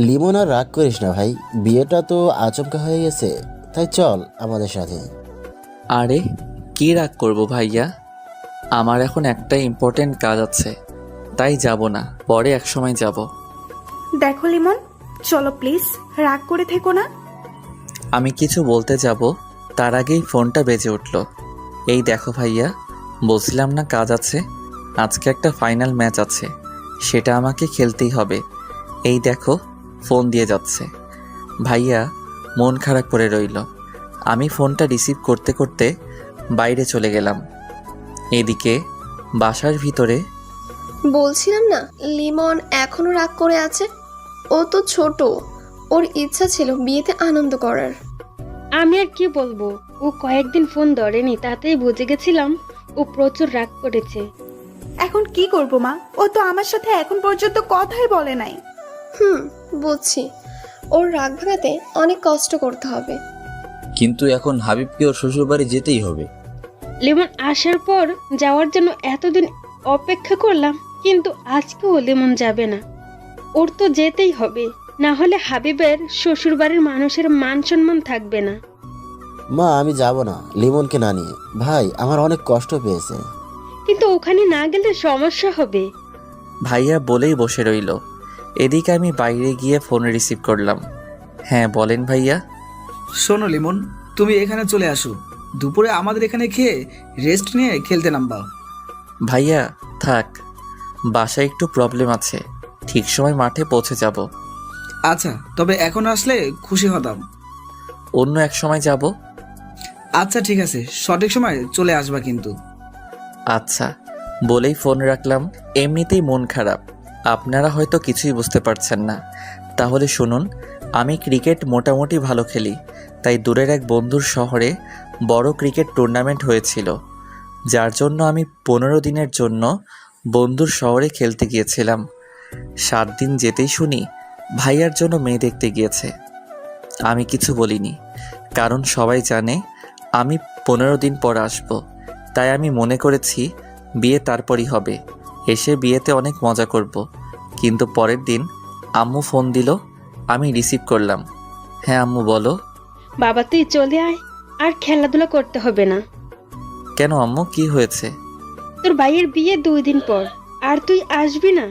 লিমন আর রাগ করিস না ভাই, বিয়েটা তো আচমকা হয়ে গেছে, তাই চল আমাদের সাথে। আরে কি রাগ করব ভাইয়া, আমার এখন একটা ইম্পর্টেন্ট কাজ আছে, তাই যাব না, পরে এক সময় যাব। দেখো লিমন, চলো প্লিজ, রাগ করে থেকো না। আমি কিছু বলতে যাব, তার আগেই ফোনটা বেজে উঠল। এই দেখো ভাইয়া, বলছিলাম না কাজ আছে, আজকে একটা ফাইনাল ম্যাচ আছে, সেটা আমাকে খেলতেই হবে। এই দেখো ফোন দিয়ে যাচ্ছে। ভাইয়া মন খারাপ করে রইল। আমি ফোনটা রিসিভ করতে করতে বাইরে চলে গেলাম। এদিকে বাসার ভিতরে বলছিলাম না লিমন এখনো রাগ করে আছে। ও তো ছোট, ওর ইচ্ছা ছিল বিয়েতে আনন্দ করার। আমি আর কি বলবো, ও কয়েকদিন ফোন ধরেনি, তাতেই বুঝে গেছিলাম ও প্রচুর রাগ করেছে। এখন কি করব মা, ও তো আমার সাথে এখন পর্যন্ত কথাই বলে নাই। বুঝছি, ওর রাগ ভাঙাতে অনেক কষ্ট করতে হবে। কিন্তু এখন হাবিবকে ওর শ্বশুরবাড়ি যেতেই হবে। লেমন আসার পর যাওয়ার জন্য এতদিন অপেক্ষা করলাম, কিন্তু আজকেও লেমন যাবে না। ওর তো যেতেই হবে, না হলে হাবিবের শ্বশুরবাড়ির মানুষের মান সম্মান থাকবে না। মা আমি যাব না লিমনকে না নিয়ে, ভাই আমার অনেক কষ্ট পেয়েছে। কিন্তু ওখানে না গেলে সমস্যা হবে। ভাইয়া বলেই বসে রইল। এদিকে আমি বাইরে গিয়ে ফোন রিসিভ করলাম। হ্যাঁ বলেন ভাইয়া। শোনো লিমন, তুমি এখানে চলে আসো, দুপুরে আমাদের এখানে খেয়ে রেস্ট নিয়ে খেলতে নামবা। ভাইয়া থাক, বাসায় একটু প্রবলেম আছে, ঠিক সময় মাঠে পৌঁছে যাব। আচ্ছা, তবে এখন আসলে খুশি হতাম। অন্য এক সময় যাব। আচ্ছা ঠিক আছে, সঠিক সময় চলে আসবা কিন্তু। আচ্ছা বলেই ফোন রাখলাম। এমনিতেই মন খারাপ, আপনারা হয়তো কিছুই বুঝতে পারছেন না। তাহলে শুনুন, আমি ক্রিকেট মোটামুটি ভালো খেলি, তাই দূরের এক বন্ধুর শহরে বড় ক্রিকেট টুর্নামেন্ট হয়েছিল, যার জন্য আমি 15 দিনের জন্য বন্ধুর শহরে খেলতে গিয়েছিলাম। 7 দিন যেতেই শুনি ভাইয়ার জন্য মেয়ে দেখতে গিয়েছে। আমি কিছু বলিনি, কারণ সবাই জানে আমি 15 দিন পর আসব। তাই আমি মনে করেছি বিয়ে তারপরই হবে, এসে বিয়েতে অনেক মজা করব। কিন্তু পরের দিন আম্মু ফোন দিল, আমি রিসিভ করলাম। হ্যাঁ আম্মু বলো। বাবা তুই চলে আয়, আর খেলাধুলা করতে হবে না। কেন আম্মু, কি হয়েছে? তোর ভাইয়ের বিয়ে 2 দিন পর, আর তুই আসবি না?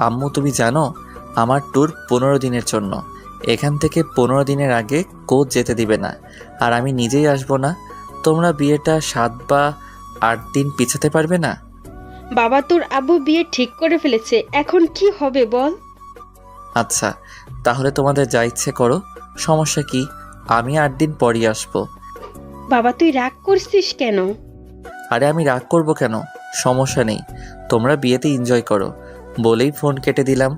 আম্মু তুমি জানো আমার ট্যুর 15 দিনের জন্য, এখান থেকে 15 দিনের আগে কোচ যেতে দিবে না, আর আমি নিজেই আসবো না। তোমরা বিয়েটা 7 বা 8 দিন পিছাতে পারবে না? বাবা তোর আব্বু বিয়ে ঠিক করে ফেলেছে, এখন কি হবে বল? আচ্ছা তাহলে তোমাদের যা ইচ্ছে করো, সমস্যা কি, আমি 8 দিন পরই আসবো। বাবা তুই রাগ করছিস কেন? আরে আমি রাগ করব কেন, সমস্যা নেই, তোমরা বিয়েতে এনজয় করো বলেই ফোন কেটে দিলাম।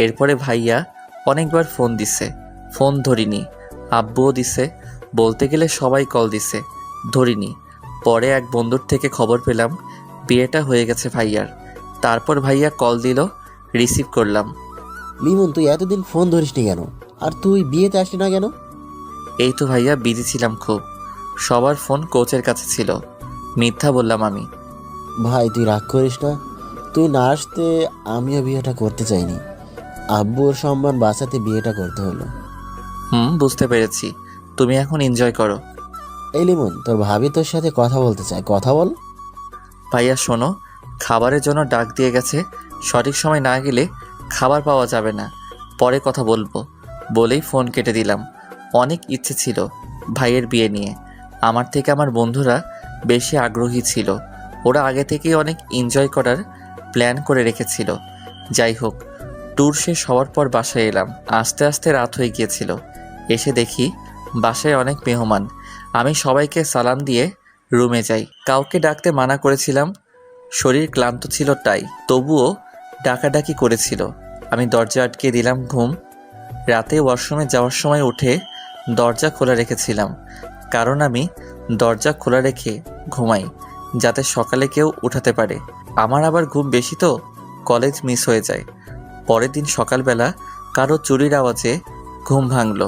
এরপরে ভাইয়া অনেকবার ফোন দিছে, ফোন ধরিনি। আব্বুও দিছে, বলতে গেলে সবাই কল দিছে, ধরিনি। পরে এক বন্ধুর থেকে খবর পেলাম বিয়েটা হয়ে গেছে ভাইয়ার। তারপর ভাইয়া কল দিল, রিসিভ করলাম। লিমন তুই এতদিন ফোন ধরিসনি কেন, আর তুই বিয়েতে আসলি না কেন? এই তো ভাইয়া বিজি ছিলাম খুব, সবার ফোন কোচের কাছে ছিল, মিথ্যা বললাম আমি। ভাই তুই রাগ করিস না, তুই না আসতে আমিও বিয়েটা করতে চাইনি, আব্বুর সম্মান বাঁচাতে বিয়েটা করতে হলো। বুঝতে পেরেছি, তুমি এখন এনজয় করো। এই লিমন তোর ভাবি তোর সাথে কথা বলতে চায়, কথা বল। ভাইয়া শোনো, খাবারের জন্য ডাক দিয়ে গেছে, সঠিক সময় না গেলে খাবার পাওয়া যাবে না, পরে কথা বলবো বলেই ফোন কেটে দিলাম। অনেক ইচ্ছে ছিল ভাইয়ের বিয়ে নিয়ে, আমার থেকে আমার বন্ধুরা বেশি আগ্রহী ছিল, ওরা আগে থেকেই অনেক এনজয় করার প্ল্যান করে রেখেছিল। যাই হোক, ট্যুর শেষ হওয়ার পর বাসায় এলাম। আস্তে আস্তে রাত হয়ে গিয়েছিল। এসে দেখি বাসায় অনেক মেহমান। আমি সবাইকে সালাম দিয়ে রুমে যাই। কাউকে ডাকতে মানা করেছিলাম, শরীর ক্লান্ত ছিল তাই, তবুও ডাকাডাকি করেছিল। আমি দরজা আটকে দিলাম। ঘুম। রাতে ওয়াশরুমে যাওয়ার সময় উঠে দরজা খোলা রেখেছিলাম, কারণ আমি দরজা খোলা রেখে ঘুমাই, যাতে সকালে কেউ উঠাতে পারে। আমার আবার ঘুম বেশি তো, কলেজ মিস হয়ে যায়। পরের দিন সকালবেলা কারো চুরির আওয়াজে ঘুম ভাঙলো।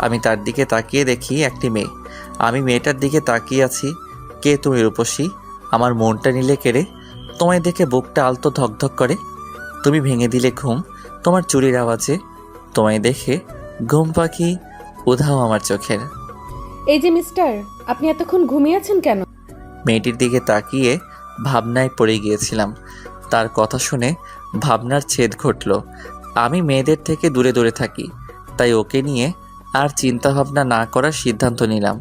আমি তার দিকে তাকিয়ে দেখি একটি মেয়ে। আমি মেয়েটার দিকে তাকিয়ে আছি। কে তুমি রূপসী? আমার মনটা নিলে কেড়ে। তোমায় দেখে বুকটা আলতো ধকধক করে। তুমি ভেঙে দিলে ঘুম তোমার চুরির আওয়াজে। তোমায় দেখে ঘুম পাখি উধাও আমার চোখের। এই যে মিস্টার, আপনি এতক্ষণ ঘুমিয়েছেন কেন? মেয়েটির দিকে তাকিয়ে ভাবনায় পড়ে গিয়েছিলাম। তার কথা শুনে ভাবনার ছেদ ঘটল। আমি মেয়েদের থেকে দূরে দূরে থাকি, তাই ওকে নিয়ে আর চিন্তা ভাবনা না করার সিদ্ধান্ত নিলাম।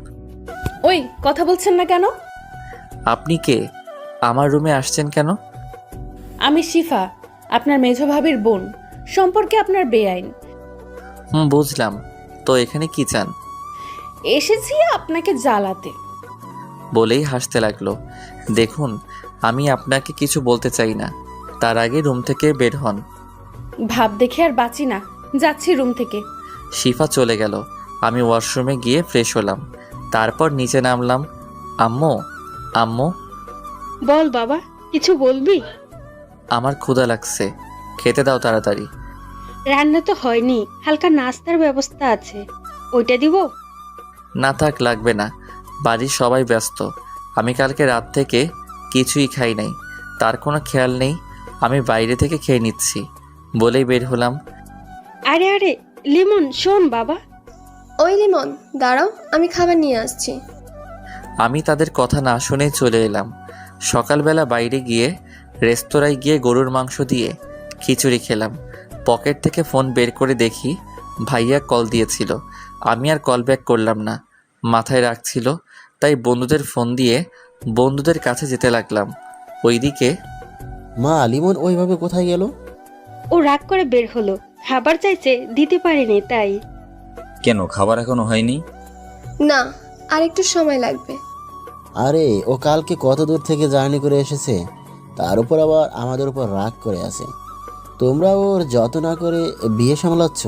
ওই কথা বলছেন না কেন? আপনি কে? আমার রুমে আসছেন কেন? আমি শিফা, আপনার মেঝ ভাবির বোন। সম্পর্কে আপনার বেআইন। বুঝলাম। তো এখানে কি চান? এসেছি আপনাকে জ্বালাতে। বলেই হাসতে লাগলো। দেখুন, আমি আপনাকে কিছু বলতে চাই না, তার আগে রুম থেকে বের হন। ভাব দেখে আর বাঁচি না, যাচ্ছি রুম থেকে। শিফা চলে গেল। আমি ওয়াশরুমে গিয়ে ফ্রেশ হলাম, তারপর নিচে নামলাম। আম্মু, আম্মু, বল বাবা, কিছু বলবি? আমার ক্ষুধা লাগছে, খেতে দাও তাড়াতাড়ি। রান্না তো হয়নি, হালকা নাস্তার ব্যবস্থা আছে, ওইটা দিব? না থাক, লাগবে না, বাড়ির সবাই ব্যস্ত। আমি কালকে রাত থেকে কিছুই খাই নাই, তার কোনো খেয়াল নেই। আমি বাইরে থেকে খেয়ে নিচ্ছি বলেই বের হলাম। আরে আরে লিমন, শোন বাবা। ওই লিমন, দাঁড়াও, আমি খাবার নিয়ে আসছি। আমি তাদের কথা না শুনে চলে এলাম। সকালবেলা বাইরে গিয়ে রেস্তোরাঁয় গিয়ে গরুর মাংস দিয়ে খিচুড়ি খেলাম। পকেট থেকে ফোন বের করে দেখি ভাইয়া কল দিয়েছিল। আমি আর কল ব্যাক করলাম না, মাথায় রাখছিল, তাই বন্ধুদের ফোন দিয়ে বন্ধুদের কাছে যেতে লাগলাম। ওইদিকে মা, লিমন ওইভাবে কোথায় গেল? ও রাগ করে বের হলো, খাবার চাইছে, দিতে পারিনি তাই। কেন, খাবার এখনো হয়নি? না, আর একটু সময় লাগবে। আরে, ও কালকে কত দূর থেকে জার্নি করে এসেছে, তার উপর আবার আমাদের উপর রাগ করে আছে। তোমরা ওর যত না করে বিয়ে সামলাচ্ছ।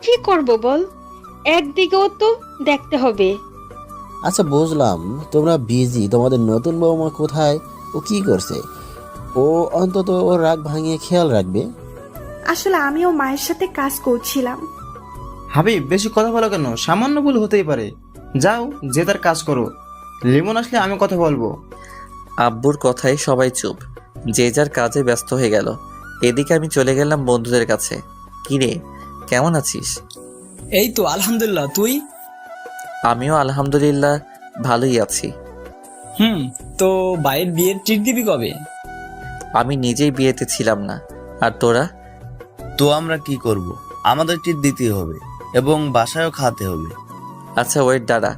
কি করব বল, একদিকেও তো দেখতে হবে। আচ্ছা বুঝলাম, তোমরা বিজি, তোমাদের নতুন বৌমা কোথায়, ও কি করছে? ও অন্তত ওর রাগ ভাঙিয়ে খেয়াল রাখবে। আসলে আমিও মায়ের সাথে কাজ করছিলাম। হাবিব, বেশি কথা বলো কেন? সামান্য ভুল হতেই পারে। যাও, যে তার কাজ করো। লিমন আসলে আমি কথা বলবো। আব্বুর কথায় সবাই চুপ, যে যার কাজে ব্যস্ত হয়ে গেল। এদিকে আমি চলে গেলাম বন্ধুদের কাছে। কিরে, কেমন আছিস? এই তো আলহামদুলিল্লাহ, তুই? আমিও আলহামদুলিল্লাহ ভালোই আছি। তো ভাইয়ের বিয়ের ট্রিট দিবি কবে? আমি নিজেই বিয়েতে ছিলাম না, আর তোরা? তো আমরা কি করব? আমাদের ট্রিট দিতে হবে এবং বাসায়ও খাওয়াতে হবে। আচ্ছা ওয়েট, দাঁড়া,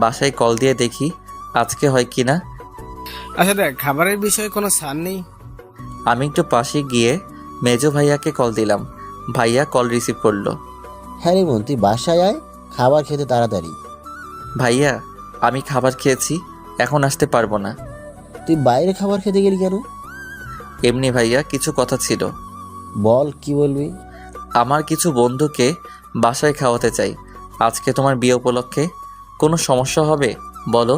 বাসায় কল দিয়ে দেখি আজকে হয় কি না। আচ্ছা দেখ, খাবারের বিষয়ে কোনো ছাড় নেই? আমি একটু পাশে গিয়ে মেজো ভাইয়াকে কল দিলাম। ভাইয়া কল রিসিভ করলো। হ্যাঁ লিমন, তুই বাসায় আয়, খাবার খেতে তাড়াতাড়ি। ভাইয়া, আমি খাবার খেয়েছি, এখন আসতে পারবো না। তুই বাইরে খাবার খেতে গেলি কেন? এমনি ভাইয়া, কিছু কথা ছিল। বল, কি বলবি? আমার কিছু বন্ধুকে বাসায় খাওয়াতে চাই আজকে তোমার বিয়ে উপলক্ষে। কোনো সমস্যা হবে বলো?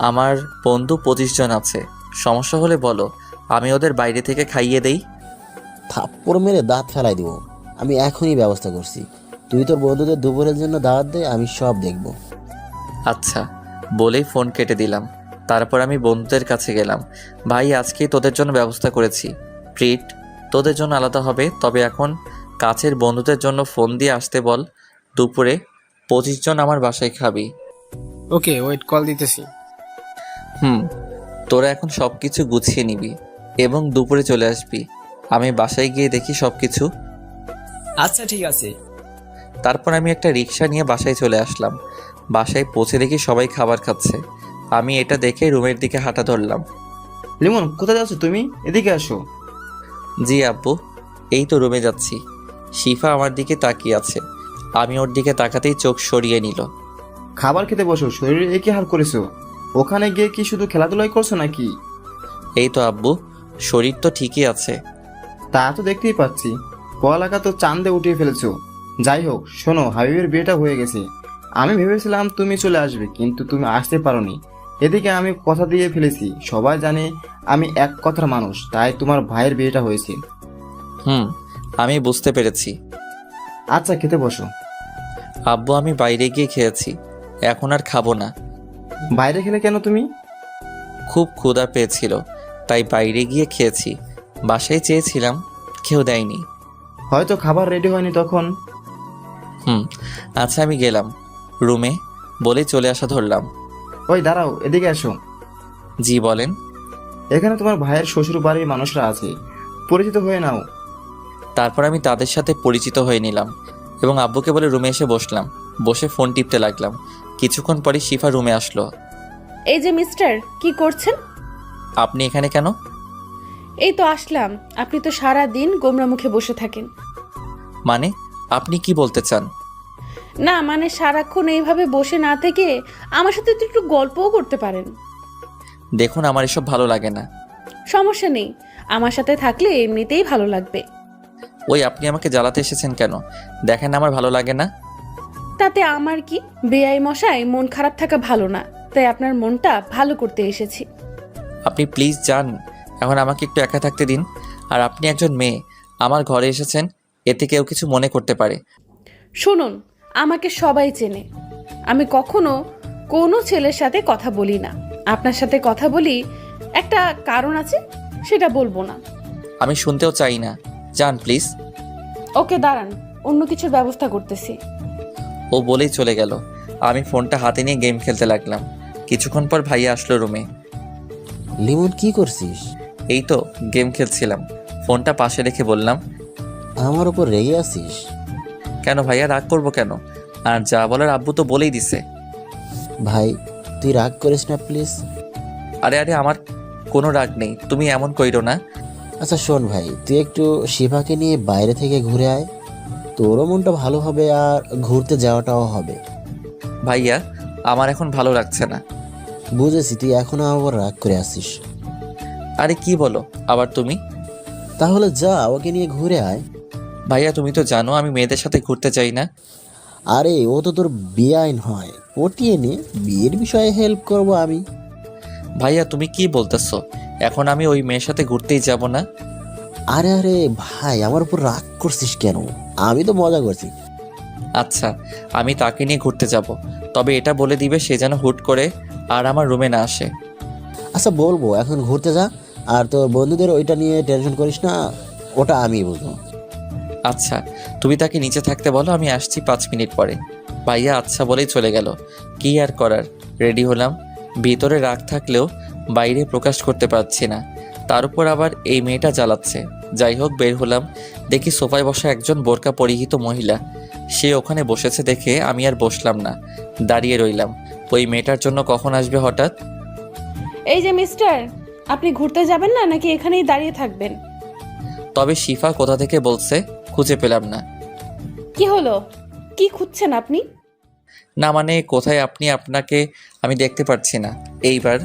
আমার বন্ধু 25 জন আছে, সমস্যা হলে বলো, আমি ওদের বাইরে থেকে খাইয়ে দেই। থাপ্পড় মেরে দাঁত ফেলাই দিব। আমি এখনই ব্যবস্থা করছি। তুই তোর বন্ধুদের দুপুরের জন্য দাওয়াত দে, আমি সব দেখব। আচ্ছা বলেই ফোন কেটে দিলাম। তারপর আমি বন্ধুদের কাছে গেলাম। ভাই, আজকেই তোদের জন্য ব্যবস্থা করেছি, ট্রিট তোদের জন্য আলাদা হবে, তবে এখন কাছের বন্ধুদের জন্য ফোন দিয়ে আসতে বল। দুপুরে 25 জন আমার বাসায় খাবি। ওকে, ওয়েট, কল দিতেছি। তোরা এখন সব কিছু গুছিয়ে নিবি এবং দুপুরে চলে আসবি। আমি বাসায় গিয়ে দেখি সব কিছু। আচ্ছা ঠিক আছে। তারপর আমি একটা রিক্সা নিয়ে বাসায় চলে আসলাম। বাসায় পৌঁছে দেখি সবাই খাবার খাচ্ছে। আমি এটা দেখে রুমের দিকে হাঁটা ধরলাম। লিমন, কোথায় যাচ্ছ তুমি? এদিকে আসো। জি আব্বু, এই তো রুমে যাচ্ছি। শিফা আমার দিকে তাকিয়ে আছে, আমি ওর দিকে তাকাতেই চোখ সরিয়ে নিল। খাবার খেতে বসো, শরীরে একই হাল করেছো। ওখানে গিয়ে কি শুধু খেলাধুলাই করছো নাকি? এই তো আব্বু, শরীর তো ঠিকই আছে। তা তো দেখতেই পাচ্ছি, পড়ালেখা তো চাঁদে উঠিয়ে ফেলেছো। যাই হোক, শোনো, হাবিবের বিয়েটা হয়ে গেছে। আমি ভেবেছিলাম তুমি চলে আসবে, কিন্তু তুমি আসতে পারোনি। এদিকে আমি কথা দিয়ে ফেলেছি, সবাই জানে আমি এক কথার মানুষ, তাই তোমার ভাইয়ের বিয়েটা হয়েছে। আমি বুঝতে পেরেছি। আচ্ছা, খেতে বসো। আব্বু, আমি বাইরে গিয়ে খেয়েছি, এখন আর খাবো না। বাইরে খেলে কেন তুমি? খুব ক্ষুধা পেয়েছিল, তাই বাইরে গিয়ে খেয়েছি। বাসায় চেয়েছিলাম, কেউ দেয়নি। হয়তো খাবার রেডি হয়নি তখন। আচ্ছা আমি গেলাম রুমে বলেই চলে আসা ধরলাম। ওই দাঁড়াও, এদিকে এসো। জি বলেন। এখানে তোমার ভাইয়ের শ্বশুর বাড়ির মানুষরা আছে, পরিচিত হয়ে নাও। তারপর আমি তাদের সাথে পরিচিত হয়ে নিলাম এবং আব্বুকে বলে রুমে এসে বসলাম। বসে ফোন টিপতে লাগলাম। কিছুক্ষণ পরে শিফা রুমে আসলো। এই যে মিস্টার, কি করছেন? আপনি এখানে কেন? এই তো আসলাম। আপনি তো সারা দিন গোমরা মুখে বসে থাকেন। মানে আপনি কি বলতে চান? না মানে সারাক্ষণ এইভাবে বসে না থেকে আমার সাথে তো একটু গল্পও করতে পারেন। দেখুন আমার এসব ভালো লাগে না। সমস্যা নেই, আমার সাথে থাকলে এমনিতেই ভালো লাগবে। ওই আপনি আমাকে জ্বালাতে এসেছেন কেন? দেখেন আমার ভালো লাগে না। তাতে আমার কি? বেআই মশাই, মন খারাপ থাকা ভালো না, তাই আপনার মনটা ভালো করতে এসেছি। আপনি প্লিজ যান, এখন আমাকে একটু একা থাকতে দিন। আর আপনি একজন মেয়ে, আমার ঘরে এসেছেন, এতে কেউ কিছু মনে করতে পারে। শুনুন, আমাকে সবাই চেনে। আমি কখনো কোনো ছেলের সাথে কথা বলি না। আপনার সাথে কথা বলি, একটা কারণ আছে, সেটা বলবো না। আমি শুনতেও চাই না, যান প্লিজ। ওকে দাঁড়ান, অন্য কিছুর ব্যবস্থা করতেছি। ও বলেই চলে গেল। আমি ফোনটা হাতে নিয়ে গেম খেলতে লাগলাম। কিছুক্ষণ পর ভাইয়া আসলো রুমে। লিমন কি করছিস? এই তো গেম খেলছিলাম। ফোনটা পাশে রেখে বললাম, আমার উপর রেগে আছিস? কেন ভাইয়া, রাগ করবো কেন? আর যা বলার আব্বু তো বলেই দিছে। ভাই তুই রাগ করিস না প্লিজ। আরে আরে আমার কোনো রাগ নেই, তুমি এমন কইরো না। আচ্ছা শোন ভাই, তুই একটু শিফাকে নিয়ে বাইরে থেকে ঘুরে আয়, তোরও মনটা ভালো হবে আর ঘুরতে যাওয়াটাও হবে। ভাইয়া আমার এখন ভালো লাগছে না। বুঝেছি, তুই এখনো আবার রাগ করে আসিস। আরে কি বলো আবার তুমি? তাহলে যা, ওকে নিয়ে ঘুরে আয়। ভাইয়া তুমি তো জানো আমি মেয়েদের সাথে ঘুরতে চাই না। আরে ও তো তোর বেআইন হয়, পটিয়ে নে, বিয়ের বিষয়ে হেল্প করব আমি। ভাইয়া তুমি কি বলতেছো? এখন আমি ওই মেয়ের সাথে ঘুরতেই যাব না। আরে আরে ভাই, আমার উপর রাগ করছিস কেন? আমি তো মজা করছি। আচ্ছা আমি তাকে নিয়ে ঘুরতে যাব, তবে এটা বলে দিবে সে যেন হুট করে আর আমার রুমে না আসে। আচ্ছা বলবো, এখন ঘুরতে যা, আর তোর বন্ধুদের ওইটা নিয়ে টেনশন করিস না, ওটা আমি বুঝবো। আচ্ছা তুমি তাকে নিচে থাকতে বলো, আমি আসছি 5 মিনিট পরে। ভাইয়া আচ্ছা বলেই চলে গেল। কি আর করার, রেডি হলাম। ভিতরে রাগ থাকলেও বাইরে প্রকাশ করতে পারছি না, তার উপর আবার এই মেয়েটা জ্বালাচ্ছে। যাই হোক বের হলাম, দেখি সোফায় বসা একজন বোরকা পরিহিত মহিলা। সে ওখানে বসেছে দেখে আমি আর বসলাম না, দাঁড়িয়ে রইলাম। ওই মেয়েটার জন্য কখন আসবে হঠাৎ। এই যে মিস্টার, আপনি ঘুরতে যাবেন না নাকি এখানেই দাঁড়িয়ে থাকবেন? তবে শিফা কোথা থেকে বলছে, খুঁজে পেলাম না। কি হলো, কি খুঁজছেন আপনি? না মানে কোথায় আপনি, আপনাকে আমি দেখতে পাচ্ছি না। এইবার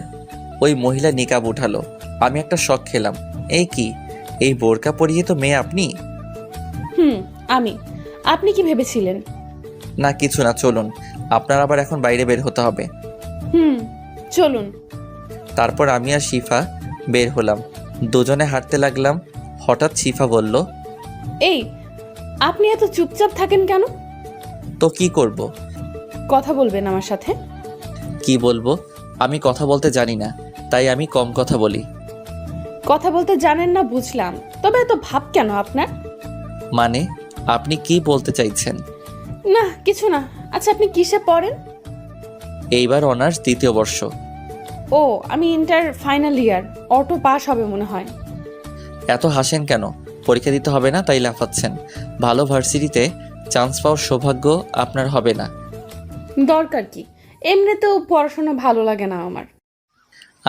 ওই মহিলা নিকাব উঠালো। আমি একটা শক খেলাম, এই কি, এই বোরকা পরিয়ে তো মেয়ে আপনি? আমি। আপনি কি ভেবেছিলেন? না কিছু না, চলুন, আপনার আবার এখন বাইরে বের হতে হবে। চলুন। তারপর আমি আর শিফা বের হলাম, দুজনে হাঁটতে লাগলাম। হঠাৎ শিফা বলল, এই আপনি এত চুপচাপ থাকেন কেন? তো কি করব? কথা বলবেন আমার সাথে? কি বলবো? আমি কথা বলতে জানি না, তাই আমি কম কথা বলি। কথা বলতে জানেন না বুঝলাম, তবে এত ভাব কেন আপনার? মানে আপনি কি বলতে চাইছেন? না কিছু না। আচ্ছা আপনি কিসে পড়েন? এইবার অনার্স 2য় বর্ষ। ও, আমি inter final year, auto pass হবে মনে হয়। এত হাসেন কেন? পরীক্ষা দিতে হবে না তাই লাফাচ্ছেন? ভালো ভার্সিটিতে চান্স পাওয়ার সৌভাগ্য আপনার হবে না। দরকার কি, এমনিতেও পড়াশোনা ভালো লাগে না আমার।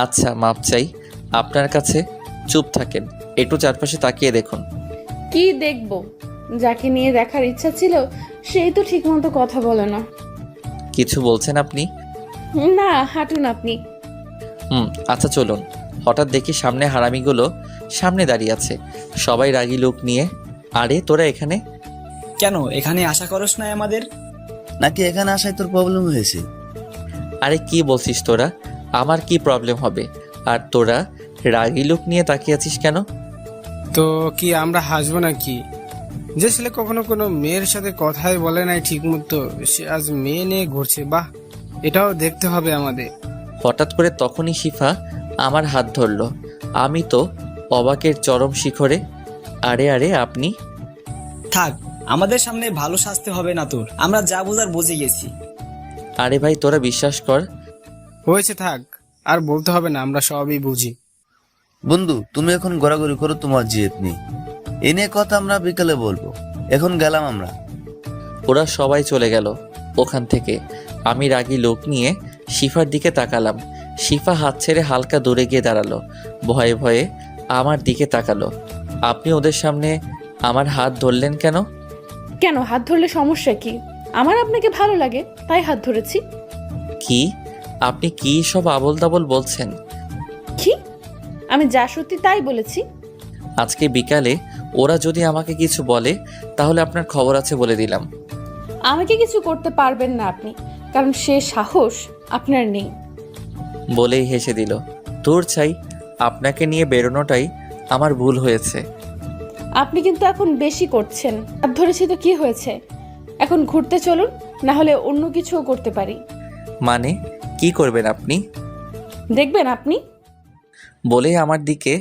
আচ্ছা মাপ চাই আপনার কাছে। চুপ থাকেন, একটু চারপাশে তাকিয়ে দেখুন। কি দেখবো? যাকে নিয়ে দেখার ইচ্ছা ছিল সেই তো ঠিক মতো কথা বলে না। কিছু বলছেন আপনি? না, হাঁটুন আপনি। আচ্ছা চলুন। হঠাৎ দেখি সামনে হারামিগুলো সামনে দাঁড়িয়ে আছে, সবাই রাগী লোক নিয়ে। আরে তোরা এখানে কেন? এখানে আশা করস না আমাদের? নাকি এখানে আসায় তোর প্রবলেম হয়েছে? আরে কি বলছিস তোরা? আমার কি প্রবলেম হবে? আর তোরা রাগী লোক নিয়ে তাকিয়ে আছিস কেন? তো কি আমরা হাসবো নাকি? যে ছেলে কখনো কোনো মেয়ের সাথে কথাই বলে নাই ঠিক মতো, সে আজ মেয়ে নিয়ে ঘুরছে। বাহ, এটাও দেখতে হবে আমাদের। হঠাৎ করে তখনই শিফা আমার হাত ধরলো। আমি তো অবাকের চরম শিখরে। আরে আরে আপনি? থাক, আমাদের সামনে ভালো সাজতে হবে না তোর, আমরা যা বোঝার বুঝে গেছি। আরে ভাই তোরা বিশ্বাস কর। হয়েছে থাক, আর বলতে হবে না, আমরা সবই বুঝি। বন্ধু তুমি এখন ঘোরাঘুরি করো, তোমার জিদ নেই। এ নিয়ে কথা আমরা বিকালে বলবো, এখন গেলাম আমরা। ওরা সবাই চলে গেল ওখান থেকে। আমি রাগী লোক নিয়ে শিফার দিকে তাকালাম। শিফা হাত ছেড়ে হালকা দূরে গিয়ে দাঁড়ালো, ভয়ে ভয়ে আমার দিকে তাকালো। আপনি ওদের সামনে আমার হাত ধরলেন কেন? কেন, হাত ধরলে সমস্যা কি? আমার আপনাকে ভালো লাগে তাই হাত ধরেছি। কি আপনি কি সব আবোল তাবোল বলছেন? কি? আমি যা সত্যি তাই বলেছি। আজকে বিকালে ওরা যদি আমাকে কিছু বলে তাহলে আপনার খবর আছে বলে দিলাম। আমাকে কিছু করতে পারবেন না আপনি, কারণ সে সাহস আপনার নেই। বলেই হেসে দিল। দূর চাই, আপনাকে নিয়ে বেরোনোটাই আমার ভুল হয়েছে। আপনি কিন্তু এখন বেশি করছেন। হাত ধরেছি তো কি হয়েছে, এখন ঘুরতে চলুন, না হলে অন্য কিছুও করতে পারি। মানে কি করবেন আপনি? দেখবেন আপনি। বলেই আমার দিকে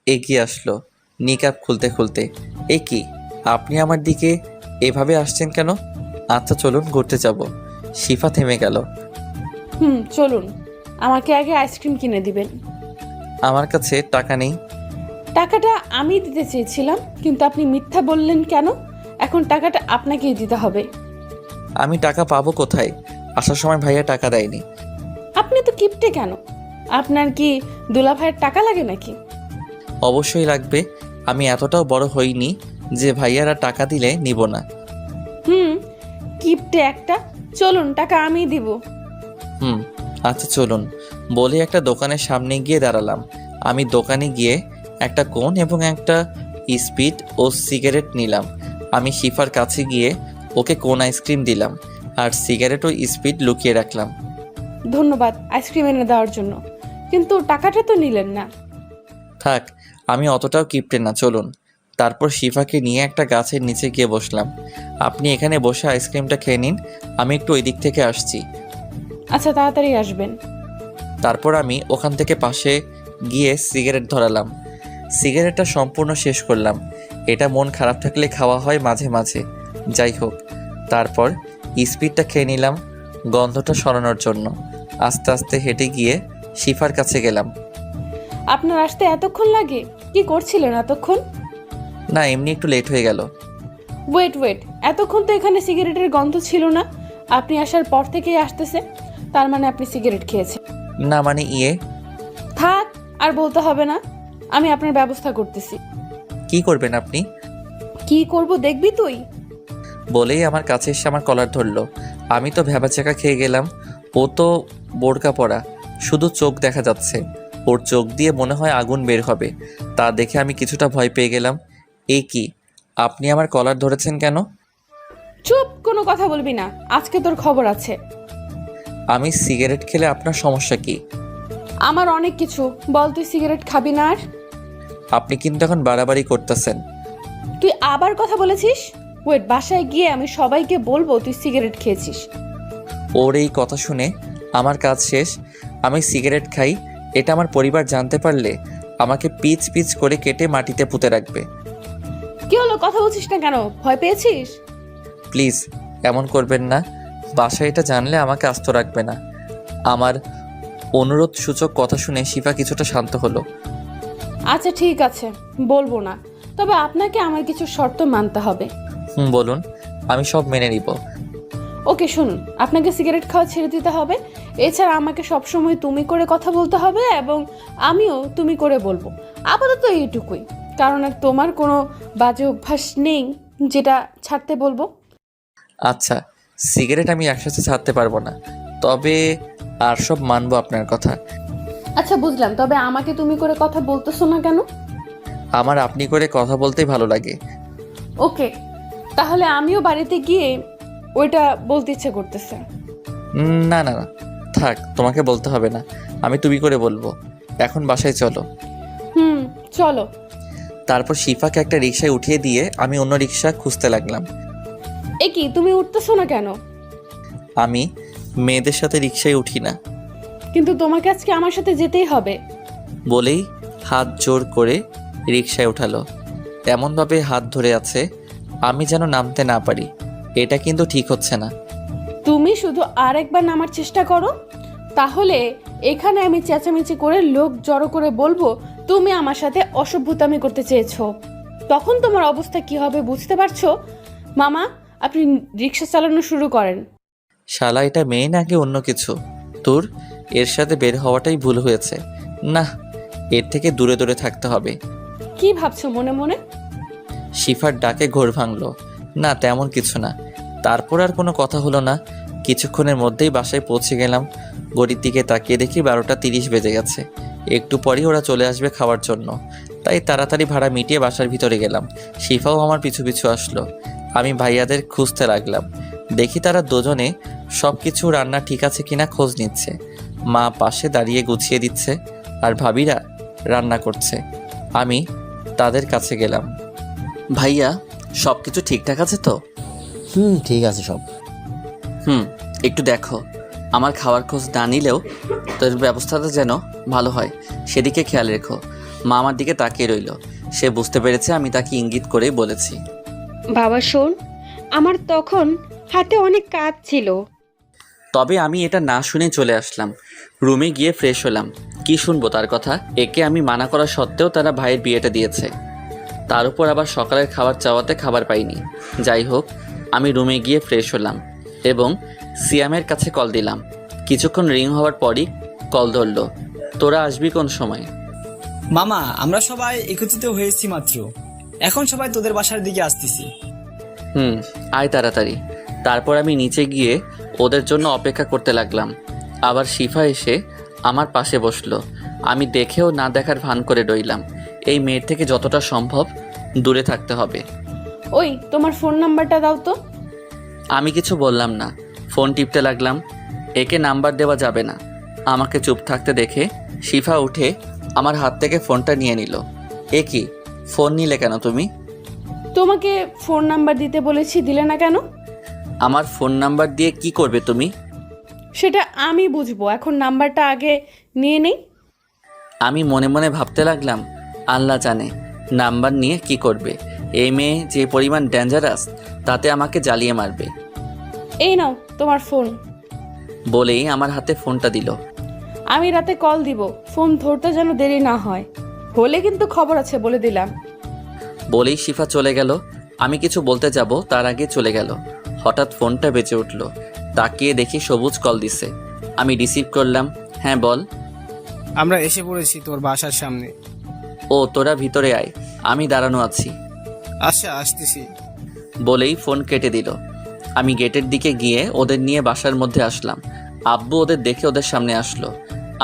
এগিয়ে আসলো নিকাব খুলতে খুলতে। এ কি, আপনি আমার দিকে এভাবে আসছেন কেন? আচ্ছা চলুন ঘুরতে যাব। শিফা থেমে গেল। চলুন, আমাকে আগে আইসক্রিম কিনে দিবেন। আমার কাছে টাকা নেই। টাকাটা আমি দিতে চেয়েছিলাম, কিন্তু আপনি মিথ্যা বললেন কেন? এখন টাকাটা আপনাকেই দিতে হবে। আমি টাকা পাবো কোথায়? আসার সময় ভাইয়া টাকা দেয়নি। আপনি তো কিপটে কেন? আপনার কি দুলাভাইয়ের টাকা লাগে নাকি? অবশ্যই লাগবে, আমি এতটাও বড় হইনি যে ভাইয়ারা টাকা দিলে নিব না। কিপটে একটা। চলুন, টাকা আমিই দিব। আচ্ছা চলুন। বলে একটা দোকানের সামনে গিয়ে দাঁড়ালাম। আমি দোকানে গিয়ে একটা কোন এবং একটা স্পিড ও সিগারেট নিলাম। আমি শিফার কাছে গিয়ে ওকে কোন আইসক্রিম দিলাম আর সিগারেট ও স্পিড লুকিয়ে রাখলাম। ধন্যবাদ আইসক্রিম এনে দেওয়ার জন্য, কিন্তু টাকাটা তো নিলেন না। থাক, আমি অতটাও কিপটে না, চলুন। তারপর শিফাকে নিয়ে একটা গাছের নিচে গিয়ে বসলাম। আপনি এখানে বসে আইসক্রিমটা খেয়ে নিন, আমি একটু ওই দিক থেকে আসছি। আচ্ছা, তাড়াতাড়ি আসবেন। তারপর আমি ওখান থেকে পাশে গিয়ে সিগারেট ধরালাম। সিগারেটটা সম্পূর্ণ শেষ করলাম। এটা মন খারাপ থাকলে খাওয়া হয় মাঝে মাঝে, যাই হোক। তারপর স্পিডটা খেয়ে নিলাম গন্ধটা সরানোর জন্য। আস্তে আস্তে হেঁটে গিয়ে শিফার কাছে গেলাম। আপনার আসতে এতক্ষণ লাগে? কি করছিলেন এতক্ষণ? না, এমনি একটু লেট হয়ে গেল। ওয়েট, এতক্ষণ তো এখানে সিগারেটের গন্ধ ছিল না। আপনি আসার পর থেকেই আসতেছে, তার মানে আপনি সিগারেট খেয়েছেন। না মানে থাক, আর বলতে হবে না, আমি আপনার ব্যবস্থা করতেছি। কি করবেন আপনি? কি করব দেখবি তুই। বলেই আমার কাছে এসে আমার কলার ধরলো। আমি তো ভ্যাবাচাকা খেয়ে গেলাম। ও তো বোরকা পরা, শুধু চোখ দেখা যাচ্ছে। ওর চোখ দিয়ে মনে হয় আগুন বের হবে। তা দেখে আমি কিছুটা ভয় পেয়ে গেলাম। এই কি, আপনি আমার কলার ধরেছেন কেন? চুপ, কোনো কথা বলবি না, আজকে তোর খবর আছে। আমি সিগারেট খেলে আপনার সমস্যা কি? আমার অনেক কিছু। বল, তুই সিগারেট খাবি না আর? আপনি কিন্তু এখন বাড়াবাড়ি করতেছেন। তুই আবার কথা বলেছিস? ওয়েট, বাসায় গিয়ে আমি সবাইকে বলবো তুই সিগারেট খেয়েছিস। ওর এই কথা শুনে আমার কাজ শেষ। আমি সিগারেট খাই, এটা আমার পরিবার জানতে পারলে আমাকে পিচ পিচ করে কেটে মাটিতে পুঁতে রাখবে। কি হলো, কথা বলছিস না কেন? ভয় পেয়েছিস? প্লিজ এমন করবেন না। বাসায় এটা জানলে আমাকে আস্ত রাখবে না। আমার অনুরোধ সূচক কথা শুনে শিফা কিছুটা শান্ত হলো। আচ্ছা ঠিক আছে, বলবো না, তবে আপনাকে আমার কিছু শর্ত মানতে হবে। বলুন, আমি সব মেনে নিব। ওকে শুনুন, আপনাকে সিগারেট খাওয়া ছেড়ে দিতে হবে। এছাড়া আমাকে সবসময় তুমি করে কথা বলতে হবে এবং আমিও তুমি করে বলবো। আপাতত এইটুকুই, কারণ আর তোমার কোনো বাজে অভ্যাস নেই যেটা ছাড়তে বলবো। আচ্ছা, সিগারেট আমি একসাথে ছাড়তে পারবো না, তবে আর সব মানবো আপনার কথা। আচ্ছা বুঝলাম, তবে আমাকে তুমি করে কথা বলতেছো না কেন? আমার আপনি করে কথা বলতেই ভালো লাগে। ওকে, তাহলে আমিও বাড়িতে গিয়ে ওইটা বলতে ইচ্ছে করতেছে। না না না, থাক, তোমাকে বলতে হবে না, আমি তুমি করে বলবো। এখন বাসায় চলো। চলো। তারপর শিফাকে একটা রিকশায় উঠিয়ে দিয়ে আমি অন্য রিকশা খুঁজতে লাগলাম। এ কি, তুমি উঠতেছো না কেন? আমি মেয়েদের সাথে রিকশায় উঠি না। কিন্তু তোমাকে আজকে আমার সাথে যেতেই হবে। বলেই হাত জোর করে রিকশায় উঠালো। এমনভাবে হাত ধরে আছে আমি যেন নামতে না পারি। এটা কিন্তু ঠিক হচ্ছে না। তুমি শুধু আরেকবার নামার চেষ্টা করো, তাহলে এখানে আমি চেঁচামেচি করে লোক জড়ো করে বলবো তুমি আমার সাথে অসভ্যতামি করতে চেয়েছো। তখন তোমার অবস্থা কি হবে বুঝতে পারছো? মামা, আপনি রিক্সা চালানো শুরু করেন। শালা, এটা মেয়ে নাকি অন্য কিছু? তোর এর সাথে বের হওয়াটাই ভুল হয়েছে। না, এর থেকে দূরে দূরে থাকতে হবে। কি ভাবছো মনে মনে? শিফার ডাকে ঘোর ভাঙলো। না, তেমন কিছু না। তারপর আর কোনো কথা হলো না। কিছুক্ষণের মধ্যেই বাসায় পৌঁছে গেলাম। ঘড়ির দিকে তাকিয়ে দেখি 12টা 30 বেজে গেছে। একটু পরেই ওরা চলে আসবে খাওয়ার জন্য, তাই তাড়াতাড়ি ভাড়া মিটিয়ে বাসার ভিতরে গেলাম। শিফাও আমার পিছু পিছু আসলো। আমি ভাইয়াদের খুঁজতে লাগলাম। দেখি তারা দুজনে সব কিছু রান্না ঠিক আছে কিনা খোঁজ নিচ্ছে। মা পাশে দাঁড়িয়ে গুছিয়ে দিচ্ছে, আর ভাবিরা রান্না করছে। আমি তাদের কাছে গেলাম। ভাইয়া, সব কিছু ঠিকঠাক আছে তো? ঠিক আছে সব। একটু দেখো, আমার খাওয়ার খোঁজ না নিলেও তোর ব্যবস্থাটা যেন ভালো হয়, সেদিকে খেয়াল রেখো। মা আমার দিকে তাকিয়ে রইল। সে বুঝতে পেরেছে আমি তাকে ইঙ্গিত করেই বলেছি। বাবা শোন, আমার তখন হাতে অনেক কাজ ছিল। তবে আমি এটা না শুনে চলে আসলাম। রুমে গিয়ে ফ্রেশ হলাম। কি শুনবো তার কথা? একে আমি মানা করা সত্ত্বেও তারা ভাইয়ের বিয়েটা দিয়েছে। তার উপর আবার সকালের খাবার চাওয়াতে খাবার পাইনি। যাই হোক, আমি রুমে গিয়ে ফ্রেশ হলাম এবং সিয়ামের কাছে কল দিলাম। কিছুক্ষণ রিং হওয়ার পরই কল ধরলো। তোরা আসবি কোন সময়? মামা, আমরা সবাই একত্রিত হয়েছি মাত্র, এখন সবাই তোদের বাসার দিকে আসতেছি। আয় তাড়াতাড়ি। তারপর আমি নিচে গিয়ে ওদের জন্য অপেক্ষা করতে লাগলাম। আবার শিফা এসে আমার পাশে বসলো। আমি দেখেও না দেখার ভান করে রইলাম। এই মেয়ের থেকে যতটা সম্ভব দূরে থাকতে হবে। ওই, তোমার ফোন নাম্বারটা দাও তো। আমি কিছু বললাম না, ফোন টিপতে লাগলাম। একে নাম্বার দেওয়া যাবে না। আমাকে চুপ থাকতে দেখে শিফা উঠে আমার হাত থেকে ফোনটা নিয়ে নিল। এ কি, ফোন নিলে কেন তুমি? তোমাকে ফোন নাম্বার দিতে বলেছি, দিলে না কেন? আমার ফোন নাম্বার দিয়ে কি করবে তুমি? সেটা আমি বুঝবো, এখন নাম্বারটা আগে নিয়ে নেই। আমি মনে মনে ভাবতে লাগলাম, আল্লাহ জানে নাম্বার নিয়ে কি করবে। এই মেয়ে যে পরিমাণ ডেঞ্জারাস, তাতে আমাকে জ্বালিয়ে মারবে। এই নাও তোমার ফোন। বলেই আমার হাতে ফোনটা দিল। আমি রাতে কল দিব, ফোন ধরতে যেন দেরি না হয়, হলে কিন্তু খবর আছে বলে দিলাম। বলেই শিফা চলে গেল। আমি কিছু বলতে যাব তার আগে চলে গেল। হঠাৎ ফোনটা বেজে উঠল। তাকিয়ে দেখি সবুজ কল দিছে। আমি রিসিভ করলাম। হ্যাঁ বল। আমরা এসে পড়েছি তোর বাসার সামনে। ও, তোরা ভিতরে আয়, আমি দাঁড়ানো আছি। আচ্ছা, আসতেছি। বলেই ফোন কেটে দিল। আমি গেটের দিকে গিয়ে ওদের নিয়ে বাসার মধ্যে আসলাম। আব্বু ওদের দেখে ওদের সামনে আসলো।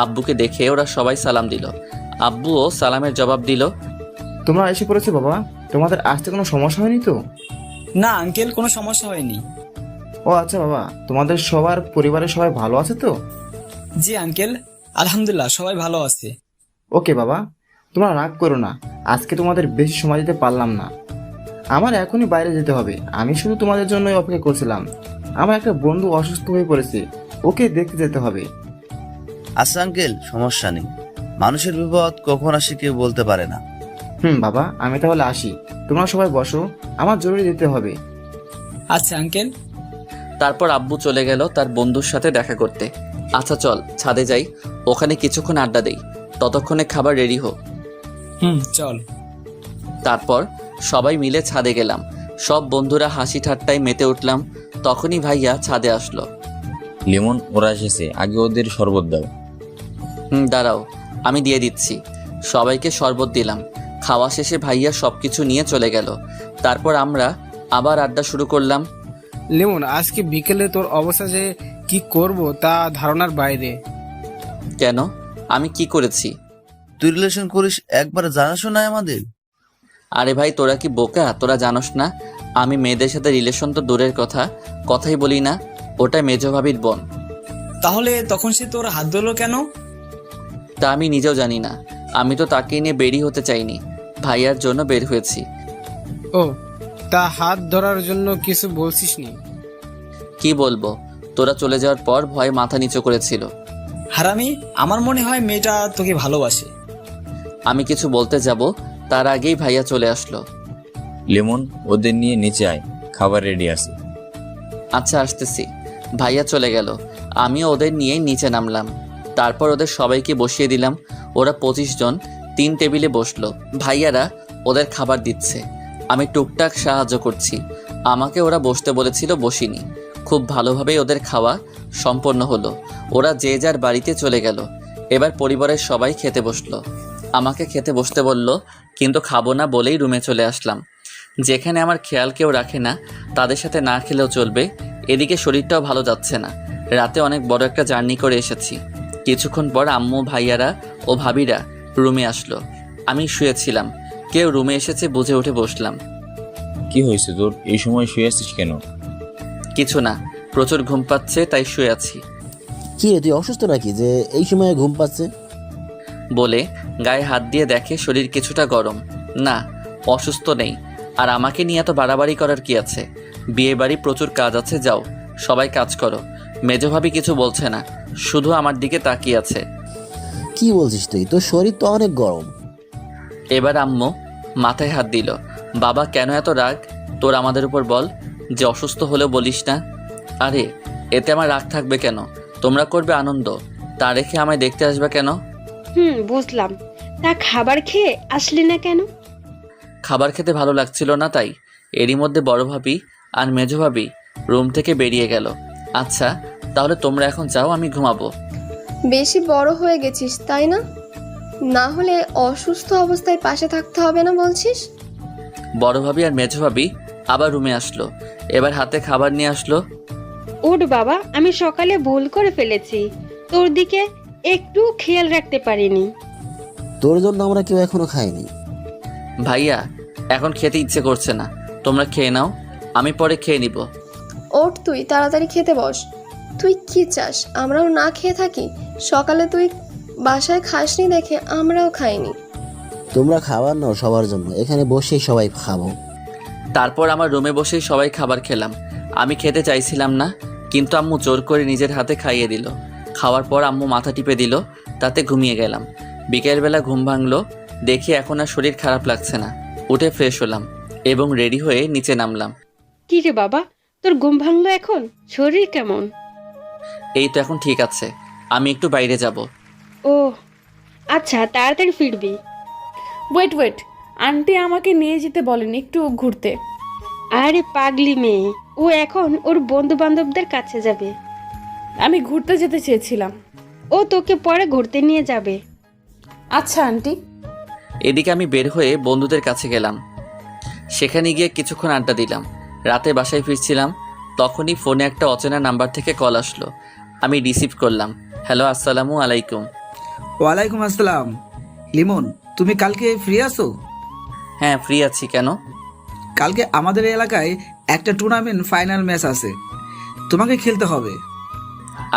আব্বুকে দেখে ওরা সবাই সালাম দিল। আব্বুও সালামের জবাব দিল। তোমরা এসে পড়েছো বাবা, তোমাদের আসতে কোনো সমস্যা হয়নি তো? না আঙ্কেল, কোনো সমস্যা হয়নি। ও আচ্ছা বাবা, তোমাদের সবার পরিবারের সবাই ভালো আছে তো? জি আঙ্কেল, আলহামদুলিল্লাহ সবাই ভালো আছে। ওকে বাবা, তোমরা রাগ করো না, আজকে তোমাদের বেশি সময় দিতে পারলাম না। আমার এখনই বাইরে যেতে হবে। আমি শুধু তোমাদের জন্যই অপেক্ষা করছিলাম। আমার একটা বন্ধু অসুস্থ হয়ে পড়েছে, ওকে দেখতে যেতে হবে। আচ্ছা আঙ্কেল, সমস্যা নেই। মানুষের বিপদ কখন আসে কেউ বলতে পারে না। বাবা, আমি তাহলে আসি, তোমরা সবাই বসো, আমার জরুরি যেতে হবে। আচ্ছা আঙ্কেল। তারপর আব্বু চলে গেল তার বন্ধুর সাথে দেখা করতে। আচ্ছা চল ছাদে যাই, ওখানে কিছুক্ষণ আড্ডা দেই, ততক্ষণে খাবার রেডি হোক। চল। তারপর সবাই মিলে ছাদে গেলাম। সব বন্ধুরা হাসি ঠাট্টায় মেতে উঠলাম। তখনই ভাইয়া ছাদে আসলো। লিমন, ওরা এসেছে, আগে ওদের শরবত দাও। দাঁড়াও, আমি দিয়ে দিচ্ছি। সবাইকে শরবত দিলাম। খাওয়া শেষে ভাইয়া সবকিছু নিয়ে চলে গেল। তারপর আমরা আবার আড্ডা শুরু করলাম। লিমন, আজকে বিকেলে তোর অবস্থা যে কি করব তা ধারণার বাইরে। কেন? আমি কি করেছি? তুই রিলেশন করিস, একবার জানাশো না আমাদের? আরে ভাই, তোরা কি বোকা? তোরা জানোস না আমি মেয়েদের সাথে রিলেশন তো দূরের কথা, কথাই বলি না। ওটা মেজো ভাবির বোন। তাহলে তখন সে তোর হাত ধরলো কেন? তা আমি নিজেও জানি না। আমি তো তাকে নিয়ে বেরিয়ে হতে চাইনি, ভাইয়ার জন্য বের হয়েছি। ও, তা হাত ধরার জন্য কিছু বলছিস নি? কি বলবো? তোরা চলে যাওয়ার পর ভয় মাথা নিচু করেছিল। হারামি, আমার মনে হয় মেয়েটা তোকে ভালোবাসে। আমি কিছু বলতে যাব তার আগেই ভাইয়া চলে আসলো। লেমন, ওদের নিয়ে নিচে আয়, খাবার রেডি আছে। আচ্ছা আসতেছি। ভাইয়া চলে গেল, আমিও ওদের নিয়ে নিচে নামলাম। তারপর ওদের সবাইকে বসিয়ে দিলাম। ওরা 25 জন 3 টেবিলে বসলো। ভাইয়ারা ওদের খাবার দিচ্ছে, আমি টুকটাক সাহায্য করছি। আমাকে ওরা বসতে বলেছিল, বসিনি। খুব ভালোভাবেই ওদের খাওয়া সম্পন্ন হলো। ওরা যে যার বাড়িতে চলে গেল। এবার পরিবারের সবাই খেতে বসলো। আমাকে খেতে বসতে বলল, কিন্তু খাবো না বলেই রুমে চলে আসলাম। যেখানে আমার খেয়াল কেউ রাখে না, তাদের সাথে না খেলেও চলবে। এদিকে শরীরটাও ভালো যাচ্ছে না। রাতে অনেক বড় একটা জার্নি করে এসেছি। কিছুক্ষণ পর আম্মু, ভাইয়ারা ও ভাবিরা রুমে আসলো। আমি শুয়েছিলাম, কেউ রুমে এসেছে বুঝে উঠে বসলাম। কি হয়েছে তোর, এই সময় শুয়ে আছিস কেন? কিছু না, প্রচুর ঘুম পাচ্ছে তাই শুয়ে আছি। কি রে, তুই অসুস্থ নাকি যে এই সময়ে ঘুম পাচ্ছে? বলে গায়ে হাত দিয়ে দেখে শরীর কিছুটা গরম। না, অসুস্থ নেই। আর আমাকে নিয়ে এত বাড়াবাড়ি করার কি আছে? বিয়ে বাড়ি প্রচুর কাজ আছে, যাও সবাই কাজ করো। মেজো ভাবি কিছু বলছে না, শুধু আমার দিকে তাকিয়ে আছে। কি বলছিস তুই? তোর শরীর তো অনেক গরম। এবার আম্মু মাথায় হাত দিল। বাবা, কেন এত রাগ তোর আমাদের উপর? বল যে অসুস্থ হলেও বলিস না। আরে এতে আমার রাগ থাকবে কেন? তোমরা করবে আনন্দ, তা রেখে আমায় দেখতে আসবে কেন? বুঝলাম। তা খাবার খেয়ে আসলি না কেন? খাবার খেতে ভালো লাগছিল না তাই। এরই মধ্যে বড় ভাবি আর মেজো ভাবি রুম থেকে বেরিয়ে গেল। আচ্ছা তাহলে তোমরা এখন যাও, আমি ঘুমাবো। বেশি বড় হয়ে গেছিস তাই না? না হলে অসুস্থ অবস্থায় পাশে থাকতে হবে না বলছিস? বড় ভাবি আর মেজো ভাবি আবার রুমে আসলো। এবার হাতে খাবার নিয়ে আসলো। ওঠ বাবা, আমি সকালে ভুল করে ফেলেছি, তোর দিকে একটু খেয়াল রাখতে পারিনি। তোর জন্য আমরা কেউ এখনো খাইনি। ভাইয়া, এখন খেতে ইচ্ছে করছে না, তোমরা খেয়ে নাও, আমি পরে খেয়ে নিব। ওঠ, তুই তাড়াতাড়ি খেতে বস। তুই কি চাস আমরাও না খেয়ে থাকি? সকালে তুই বাসায় খাসনি দেখে আমরাও খাইনি। তোমরা খাবার নাও সবার জন্য, এখানে বসেই সবাই খাবো। তারপর আমার রুমে বসেই সবাই খাবার খেলাম। আমি খেতে চাইছিলাম না, কিন্তু আম্মু জোর করে নিজের হাতে খাইয়ে দিল। খাওয়ার পর আম্মু মাথা টিপে দিল, তাতে ঘুমিয়ে গেলাম। বিকেলবেলা ঘুম ভাঙলো, দেখি এখন আর শরীর খারাপ লাগছে না। উঠে ফ্রেশ হলাম এবং রেডি হয়ে নিচে নামলাম। কি রে বাবা, তোর ঘুম ভাঙলো এখন? শরীর কেমন? এই তো এখন ঠিক আছে, আমি একটু বাইরে যাব। ও আচ্ছা, তাড়াতাড়ি ফিরবি। ওয়েট, আন্টি আমাকে নিয়ে যেতে বলেন একটু ঘুরতে। আরে পাগলি মেয়ে, ও এখন ওর বন্ধু বান্ধবদের কাছে যাবে। আমি ঘুরতে যেতে চেয়েছিলাম। ও তোকে পরে ঘুরতে নিয়ে যাবে। আচ্ছা আন্টি। এদিকে আমি বের হয়ে বন্ধুদের কাছে গেলাম। সেখানে গিয়ে কিছুক্ষণ আড্ডা দিলাম। রাতে বাসায় ফিরছিলাম, তখনই ফোনে একটা অচেনা নাম্বার থেকে কল আসলো। আমি রিসিভ করলাম। হ্যালো, আসসালামু আলাইকুম। ওয়ালাইকুম আসসালাম। লিমন, তুমি কালকে ফ্রি আছো? হ্যাঁ ফ্রি আছি, কেন? কালকে আমাদের এলাকায় একটা টুর্নামেন্ট ফাইনাল ম্যাচ আছে, তোমাকে খেলতে হবে।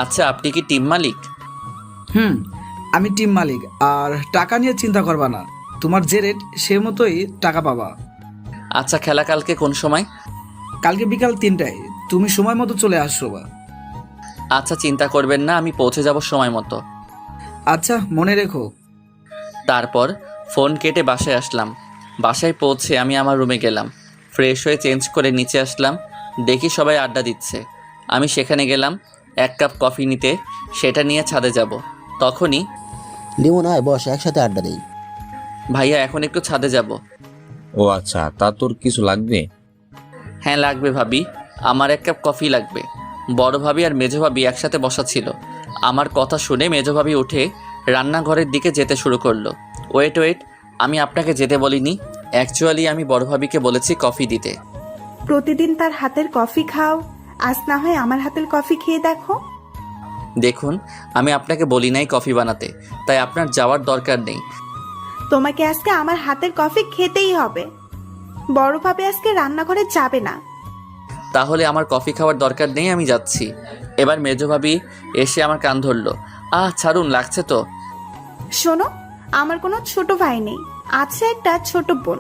আচ্ছা, আপনি কি টিম মালিক? আমি টিম মালিক, আর টাকা নিয়ে চিন্তা করবা না, তোমার যে রেট সে মতোই টাকা পাবা। আচ্ছা, খেলা কালকে কোন সময়? কালকে বিকাল 3টায়, তুমি সময় মতো চলে আসো বা। আচ্ছা, চিন্তা করবেন না, আমি পৌঁছে যাব সময় মতো। আচ্ছা, মনে রেখো। তারপর ফোন কেটে বাসায় আসলাম। বাসায় পৌঁছে আমি আমার রুমে গেলাম। ফ্রেশ হয়ে চেঞ্জ করে নিচে আসলাম, দেখি সবাই আড্ডা দিচ্ছে। আমি সেখানে গেলাম 1 কাপ কফি নিতে, সেটা নিয়ে ছাদে যাব। তখনই লিমন আয় বস, একসাথে আড্ডা দিই। ভাইয়া, এখন একটু ছাদে যাব। ও আচ্ছা, তা তোর কিছু লাগবে? হ্যাঁ লাগবে ভাবি, আমার 1 কাপ কফি লাগবে। বড় ভাবি আর মেজো ভাবি একসাথে বসা ছিল। আমার কথা শুনে মেজো ভাবি উঠে রান্নাঘরের দিকে যেতে শুরু করলো। ওয়েট, আমি আপনাকে যেতে বলিনি। অ্যাকচুয়ালি আমি বড় ভাবিকে বলেছি কফি দিতে। প্রতিদিন তার হাতের কফি খাও, আজ না হয় আমার হাতের কফি খেয়ে দেখো। দেখুন, আমি আপনাকে বলি নাই কফি বানাতে, তাই আপনার যাওয়ার দরকার নেই। তোমাকে আজকে আমার হাতের কফি খেতেই হবে। বড়ভাবে আজকে রান্নাঘরে যাবে না। তাহলে আমার কফি খাওয়ার দরকার নেই, আমি যাচ্ছি। এবার মেজো ভাবি এসে আমার কান ধরলো। ছাড়ুন, লাগছে তো। শোনো, আমার কোনো ছোট ভাই নেই, আছে একটা ছোট বোন।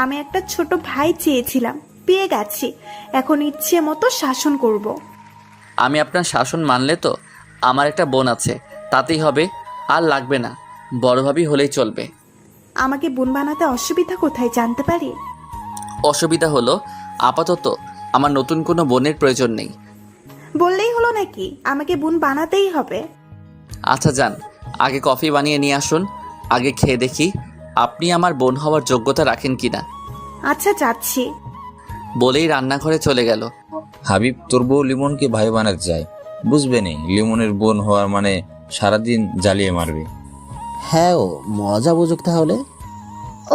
আমি একটা ছোট ভাই চেয়েছিলাম, পেয়ে গেছি। এখন ইচ্ছে মতো শাসন করব। আমি আপনার শাসন মানলে তো আমার একটা বোন আছে, তাতেই হবে। আর লাগবে না, বড় ভাবি হলেই চলবে। আমাকে বোন বানাতে অসুবিধা কোথায় জানতে পারি? অসুবিধা হলো আপাতত আমার নতুন কোনো বোনের প্রয়োজন নেই। বললেই হলো নাকি আমাকে বোন বানাতেই হবে? আচ্ছা যান, আগে কফি বানিয়ে নিয়ে আসুন, আগে খেয়ে দেখি আপনি আমার বোন হওয়ার যোগ্যতা রাখেন কিনা। আচ্ছা যাচ্ছি। বলেই রান্নাঘরে চলে গেল। হাবিব তোর বউ লিমনকে ভাই বানাতে চায়, বুঝবে নি লিমনের বোন হওয়ার মানে সারাদিন জ্বালিয়ে মারবে। হ্যাঁ, ও মজা বুঝুক তাহলে।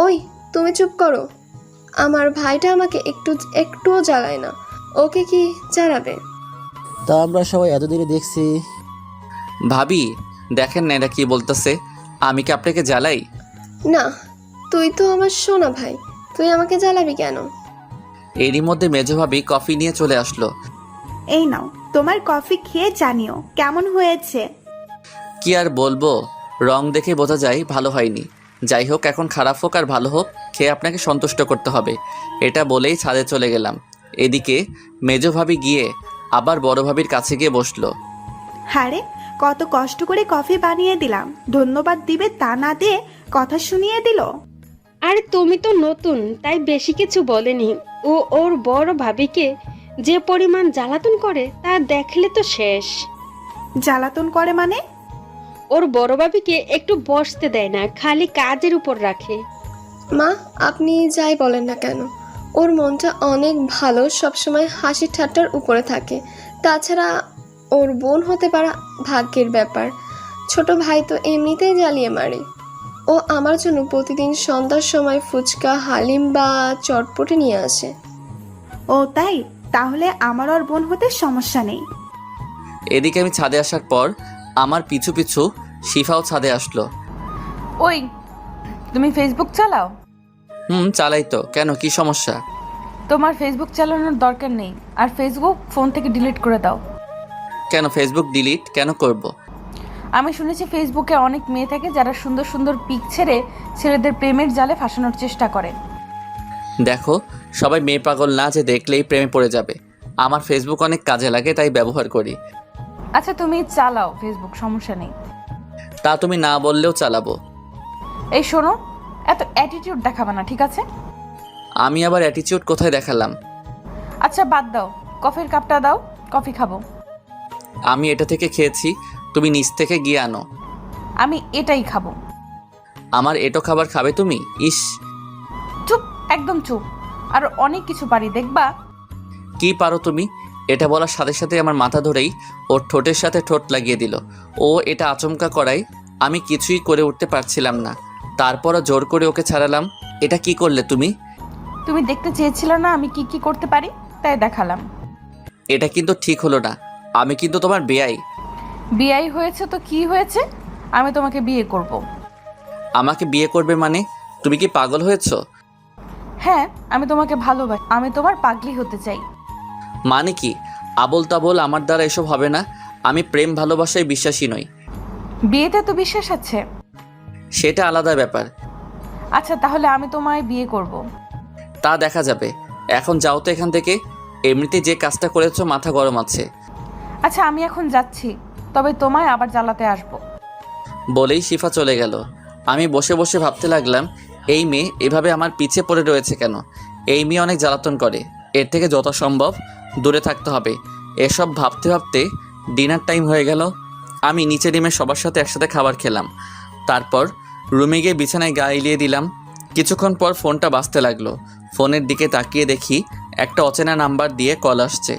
ওই তুমি চুপ করো। আমার ভাইটা আমাকে একটুও জ্বালায় না, ওকে কি জ্বালাবে? তা আমরা সবাই এতদিনে দেখছি। ভাবি দেখেন না এরা কি বলতেছে, আমি কি আপনাকে জ্বালাই? না, তুই তো আমার সোনা ভাই, তুই আমাকে জ্বালাবি কেন? এরই মধ্যে মেজো ভাবি কফি নিয়ে চলে আসলো। এই নাও তোমার কফি, খেয়ে জানিও কেমন হয়েছে। কি আর বলবো, রং দেখে বোঝা যায় ভালো হয়নি। যাই হোক, এখন খারাপ হোক আর ভালো হোক, খেয়ে আপনাকে সন্তুষ্ট করতে হবে। এটা বলেই ছাদে চলে গেলাম। এদিকে মেজো ভাবি গিয়ে আবার বড় ভাবির কাছে গিয়ে বসলো। হারে, কত কষ্ট করে কফি বানিয়ে দিলাম, ধন্যবাদ দিবে তা না দিয়ে কথা শুনিয়ে দিল। আর তুমি তো নতুন, তাই বেশি কিছু বলেনি। ও ওর বড় ভাবিকে যে পরিমাণ জ্বালাতন করে তা দেখলে তো শেষ। জ্বালাতন করে মানে? ওর বড় ভাবিকে একটু বসতে দেয় না, খালি কাজের উপর রাখে। মা, আপনি যাই বলেন না কেন, ওর মনটা অনেক ভালো, সবসময় হাসি ঠাট্টার উপরে থাকে। তাছাড়া ওর বোন হতে পারা ভাগ্যের ব্যাপার। ছোট ভাই তো এমনিতেই জ্বালিয়ে মারে। ও আমার জন্য প্রতিদিন সন্ধ্যার সময় ফুচকা, হালিম বা চটপটি নিয়ে আসে। ও তাই, তাহলে আমার ওর বোন হতে সমস্যা নেই। এদিকে আমি ছাদে আসার পর আমার পিছু পিছু শিফাও ছাদে আসলো। ওই, তুমি ফেসবুক চালাও? চালাই তো, কেন কি সমস্যা? তোমার ফেসবুক চালানোর দরকার নেই, আর ফেসবুক ফোন থেকে ডিলিট করে দাও। কেন ফেসবুক ডিলিট কেন করব? আমি শুনেছি ফেসবুকে অনেক মেয়ে থাকে যারা সুন্দর সুন্দর পিক ছেড়ে ছেলেদের প্রেমের জালে ফাঁসানোর চেষ্টা করে। দেখো, সবাই মেয়ে পাগল না যে দেখলেই প্রেমে পড়ে যাবে। আমার ফেসবুক অনেক কাজে লাগে, তাই ব্যবহার করি। আচ্ছা তুমি চালাও ফেসবুক, সমস্যা নেই। তা তুমি না বললেও চালাবো। এই শোনো, এত অ্যাটিটিউড দেখাবে না, ঠিক আছে? আমি আবার অ্যাটিটিউড কোথায় দেখালাম? আচ্ছা বাদ দাও, কফির কাপটা দাও, কফি খাবো। আমি এটা থেকে খেয়েছি, তুমি নিচ থেকে গিয়ে আনো। আমি এটাই খাবো। আমার এটো খাবার খাবে তুমি? ইস, চুপ, একদম চুপ। আর অনেক কিছু পারি, দেখবা। কি পারো তুমি? এটা বলার সাথে সাথে আমার মাথা ধরেই ওর ঠোঁটের সাথে ঠোঁট লাগিয়ে দিল। ও এটা আচমকা করায় আমি কিছুই করে উঠতে পারছিলাম না। তারপরও জোর করে ওকে ছাড়ালাম। এটা কি করলে তুমি? তুমি দেখতে চেয়েছিলে না আমি কি কি করতে পারি, তাই দেখালাম। এটা কিন্তু ঠিক হলো না, আমি কিন্তু তোমার বেয়াই। বিয়ে হয়েছে তো কি হয়েছে, আমি তোমাকে বিয়ে করব। আমাকে বিয়ে করবে মানে? তুমি কি পাগল হয়েছো? হ্যাঁ, আমি তোমাকে ভালোবাসি, আমি তোমার পাগলি হতে চাই। মানে কি? আবোল তাবোল আমার দ্বারা এসব হবে না। আমি প্রেম ভালোবাসায় বিশ্বাসী নই। বিয়েতে তো বিশ্বাস আছে। সেটা আলাদা ব্যাপার। আচ্ছা তাহলে আমি তোমায় বিয়ে করব। তা দেখা যাবে। এখন যাও তো এখান থেকে। এমনিতে যে কাজটা করেছো মাথা গরম আছে। আচ্ছা আমি এখন যাচ্ছি, তবে তোমায় আবার জ্বালাতে আসবো। বলেই শিফা চলে গেল। আমি বসে বসে ভাবতে লাগলাম, এই মেয়ে এভাবে আমার পিছে পড়ে রয়েছে কেন? এই মেয়ে অনেক জ্বালাতন করে, এর থেকে যত সম্ভব দূরে থাকতে হবে। এসব ভাবতে ভাবতে ডিনার টাইম হয়ে গেল। আমি নিচে নেমে সবার সাথে একসাথে খাবার খেলাম। তারপর রুমে গিয়ে বিছানায় গা এলিয়ে দিলাম। কিছুক্ষণ পর ফোনটা বাজতে লাগলো। ফোনের দিকে তাকিয়ে দেখি একটা অচেনা নাম্বার দিয়ে কল আসছে।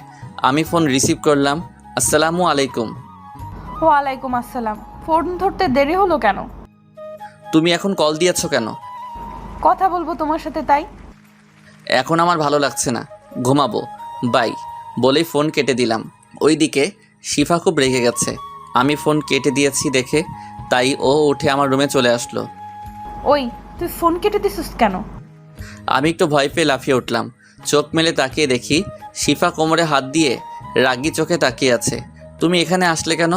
আমি ফোন রিসিভ করলাম। আসসালামু আলাইকুম। ওয়ালাইকুম আসসালাম। ফোন ধরতে দেরি হলো কেন? তুমি এখন কল দিয়েছো কেন? কথা বলবো তোমার সাথে, তাই। এখন আমার ভালো লাগছে না, ঘুমাবো, বাই বলেই ফোন কেটে দিলাম। ওইদিকে শিফা খুব রেগে গেছে আমি ফোন কেটে দিয়েছি দেখে, তাই ও উঠে আমার রুমে চলে আসলো। ওই, তুই ফোন কেটে দিছিস কেন? আমি একটু ভয় পেয়ে লাফিয়ে উঠলাম। চোখ মেলে তাকিয়ে দেখি শিফা কোমরে হাত দিয়ে রাগি চোখে তাকিয়ে আছে। তুমি এখানে আসলে কেন?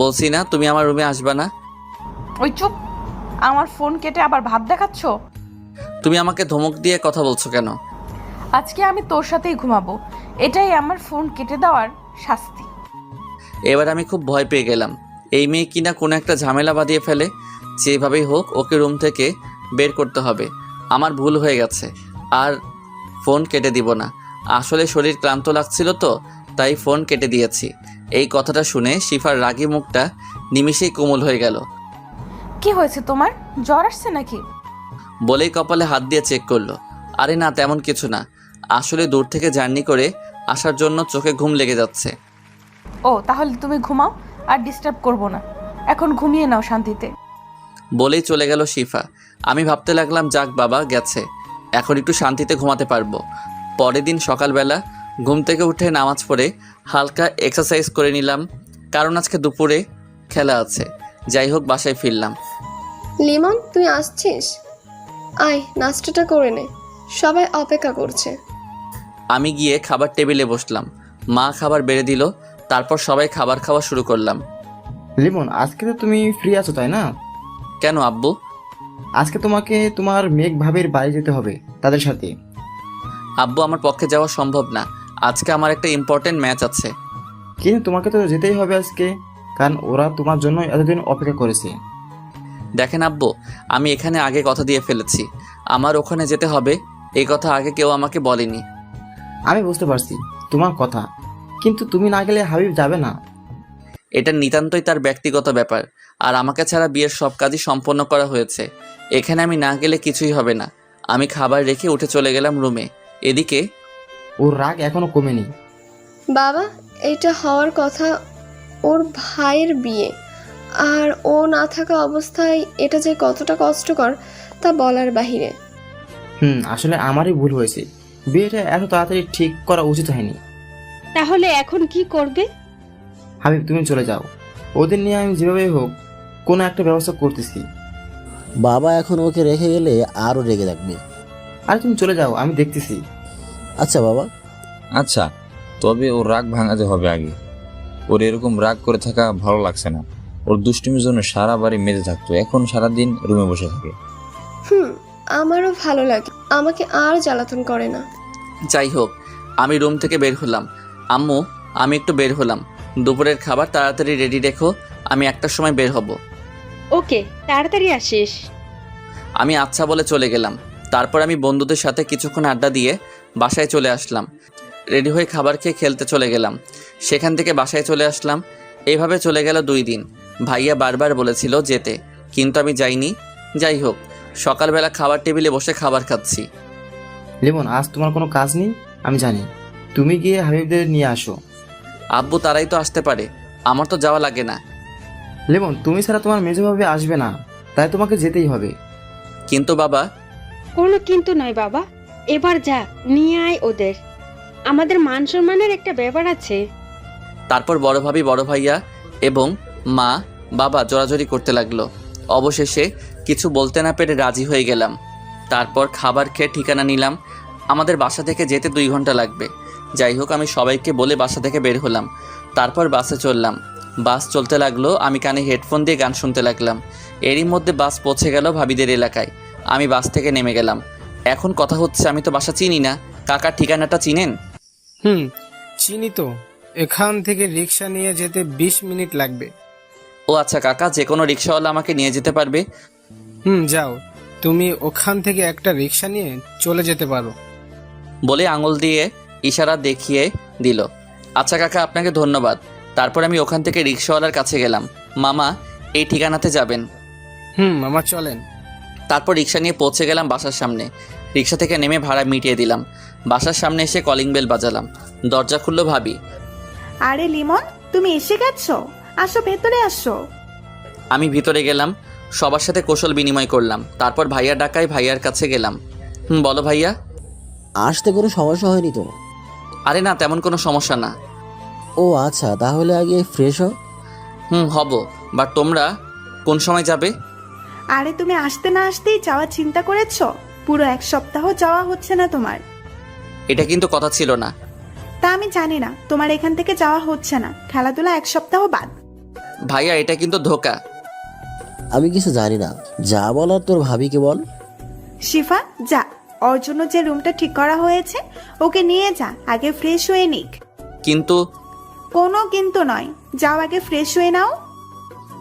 বলছি না তুমি আমার রুমে আসবা না? ওই চুপ, আমার ফোন কেটে আবার ভাব দেখাচ্ছ। তুমি আমাকে ধমক দিয়ে কথা বলছো কেন? আজকে আমি তোর সাথেই ঘুমাবো, এটাই আমার ফোন কেটে দেওয়ার শাস্তি। এবার আমি খুব ভয় পেয়ে গেলাম। এই মেয়ে কিনা কোনো একটা ঝামেলা বাঁধিয়ে ফেলে। যেভাবেই হোক ওকে রুম থেকে বের করতে হবে। আমার ভুল হয়ে গেছে। আর ফোন কেটে দিব না। আসলে শরীর ক্লান্ত লাগছিল তো, তাই ফোন কেটে দিয়েছি। এই কথাটা শুনে শিফার রাগী মুখটা নিমিষেই কোমল হয়ে গেল। কি হয়েছে তোমার, জ্বর আসছে নাকি? বলেই কপালে হাত দিয়ে চেক করলো। আরে না, তেমন কিছু না। আসলে দূর থেকে জার্নি করে আসার জন্য চোখে ঘুম লেগে যাচ্ছে। ও তাহলে তুমি ঘুমাও, আর ডিস্টার্ব করব না। এখন ঘুমিয়ে নাও শান্তিতে। বলেই চলে গেল শিফা। আমি ভাবতে লাগলাম, যাক বাবা গেছে, এখন একটু শান্তিতে ঘুমাতে পারবো। পরের দিন সকালবেলা ঘুম থেকে উঠে নামাজ পড়ে হালকা এক্সারসাইজ করে নিলাম, কারণ আজকে দুপুরে খেলা আছে। যাই হোক, বাসায় ফিরলাম। লিমন, তুই আসছিস? আয়, নাস্তাটা করে নে, সবাই অপেক্ষা করছে। আমি গিয়ে খাবার টেবিলে বসলাম। মা খাবার বেড়ে দিল, তারপর সবাই খাবার খাওয়া শুরু করলাম। লিমন, আজকে তো তুমি ফ্রি আছো তাই না? কেন আব্বু? আজকে তোমাকে তোমার মেঘ ভাবির বাড়ি যেতে হবে তাদের সাথে। আব্বু, আমার পক্ষে যাওয়া সম্ভব না। আজকে আমার একটা ইম্পর্টেন্ট ম্যাচ আছে। কিন্তু তোমাকে তো যেতেই হবে আজকে, কারণ ওরা তোমার জন্য এতদিন অপেক্ষা করেছে। দেখেন আব্বু, আমি এখানে আগে কথা দিয়ে ফেলেছি, আমার ওখানে যেতে হবে। এই কথা আগে কেউ আমাকে বলেনি। আমি বুঝতে পারছি তোমার কথা, কিন্তু তুমি না গেলে হাবিব যাবে না। এটা নিতান্তই তার ব্যক্তিগত ব্যাপার, আর আমাকে ছাড়া বিয়ের সব কাজই সম্পন্ন করা হয়েছে। এখানে আমি না গেলে কিছুই হবে না। আমি খাবার রেখে উঠে চলে গেলাম রুমে। এদিকে ওর রাগ এখনো কমেনি। বাবা, এটা হওয়ার কথা, ওর ভাইয়ের বিয়ে, আর ও না থাকা অবস্থায় এটা যে কতটা কষ্টকর তা বলার বাহিরে। আসলে আমারই ভুল হয়েছে, বিয়েটা এত তাড়াতাড়ি ঠিক করা উচিত হয়নি। তাহলে এখন কি করবে? হাবিব, তুমি চলে যাও, ওদের নিয়ে আমি যেভাবে হোক কোনো একটা ব্যবস্থা করতেছি। বাবা এখন ওকে রেখে গেলে আরও রেগে থাকবে। আরে তুমি চলে যাও, আমি দেখতেছি। আচ্ছা বাবা। আচ্ছা, তবে ওর রাগ ভাঙাতে হবে আগে। ওর এরকম রাগ করে থাকা ভালো লাগছে না। ওর দুষ্টুমির জন্য সারা বাড়ি মেতে থাকতো, এখন সারাদিন রুমে বসে থাকে। আমারও ভালো লাগে, আমাকে আর জ্বালাতন করে না। যাই হোক, আমি রুম থেকে বের হলাম। আম্মু, আমি একটু বের হলাম। দুপুরের খাবার তাড়াতাড়ি রেডি রেখো, আমি 1টার সময় বের হব। ওকে, তাড়াতাড়ি আসিস। আমি আচ্ছা বলে চলে গেলাম। তারপর আমি বন্ধুদের সাথে কিছুক্ষণ আড্ডা দিয়ে বাসায় চলে আসলাম। রেডি হয়ে খাবার খেয়ে খেলতে চলে গেলাম। সেখান থেকে বাসায় চলে আসলাম। এইভাবে চলে গেল 2 দিন। ভাইয়া বারবার বলেছিল যেতে, কিন্তু আমি যাইনি। যাই হোক, সকালবেলা খাবার টেবিলে বসে খাবার খাচ্ছি। লিমন, আজ তোমার কোনো কাজ নেই আমি জানি, তুমি গিয়ে হাবিবদের নিয়ে আসো। আব্বু, তারাই তো আসতে পারে, আমার তো যাওয়া লাগে না। লিমন, তুমি ছাড়া তোমার মেজোভাবে আসবে না, তাই তোমাকে যেতেই হবে। কিন্তু বাবা। কোনো কিন্তু নয় বাবা, এবার যা, নিয়ে আয় ওদের। আমাদের মান সম্মানের একটা ব্যাপার আছে। তারপর বড় ভাবি, বড় ভাইয়া এবং মা বাবা জোরাজোরি করতে লাগলো। অবশেষে কিছু বলতে না পেরে রাজি হয়ে গেলাম। তারপর খাবার খেয়ে ঠিকানা নিলাম। আমাদের বাসা থেকে যেতে 2 ঘন্টা লাগবে। যাই হোক, আমি সবাইকে বলে বাসা থেকে বের হলাম। তারপর বাসে চললাম। বাস চলতে লাগলো, আমি কানে হেডফোন দিয়ে গান শুনতে লাগলাম। এরই মধ্যে বাস পৌঁছে গেল ভাবিদের এলাকায়। আমি বাস থেকে নেমে গেলাম। এখন কথা হচ্ছে, আমি তো বাসা চিনি না। কাকার ঠিকানাটা চিনেন? চিনি তো, এখান থেকে রিক্সা নিয়ে যেতে 20 মিনিট লাগবে। ও আচ্ছা কাকা, যে কোনো রিক্সাওয়ালা আমাকে নিয়ে যেতে পারবে? যাও, তুমি ওখান থেকে একটা রিক্সা নিয়ে চলে যেতে পারো। বলে আঙুল দিয়ে ইশারা দেখিয়ে দিল। আচ্ছা কাকা, আপনাকে ধন্যবাদ। তারপর আমি ওখান থেকে রিক্সাওয়ালার কাছে গেলাম। মামা, এই ঠিকানাতে যাবেন? মামা চলেন। তারপর রিক্সা নিয়ে পৌঁছে গেলাম বাসার সামনে। রিক্সা থেকে নেমে ভাড়া মিটিয়ে দিলাম। বাসার সামনে এসে কলিং বেল বাজালাম। দরজা খুললো ভাবি। আরে লিমন, তুমি এসে গেছো, আসো ভেতরে আসো। আমি ভিতরে গেলাম, সবার সাথে কৌশল বিনিময় করলাম। তারপর ভাইয়া ডাকায় ভাইয়ার কাছে গেলাম। বলো ভাইয়া। আসতে কোনো সমস্যা হয়নি তো? আরে না, তেমন কোনো সমস্যা না। ও আচ্ছা, তাহলে আগে ফ্রেশ হও। হব, বাট তোমরা কোন সময় যাবে? আরে তুমি আসতে না আসতেই যাওয়ার চিন্তা করেছো? পুরো 1 সপ্তাহ যাওয়া হচ্ছে না তোমার। এটা কিন্তু কথা ছিল না। তা আমি জানি না, তোমার এখান থেকে যাওয়া হচ্ছে না, খেলাধুলা 1 সপ্তাহ বাদ। ভাইয়া, এটা কিন্তু ধোকা। আমি কিছু জানি না, যা বলার তোর ভাবিকে বল। শিফা, যা, ওর জন্য যে রুমটা ঠিক করা হয়েছে ওকে নিয়ে যা, আগে ফ্রেশ হয়ে নিক। কিন্তু। কোনো কিন্তু নয়, যাও আগে ফ্রেশ হয়ে নাও।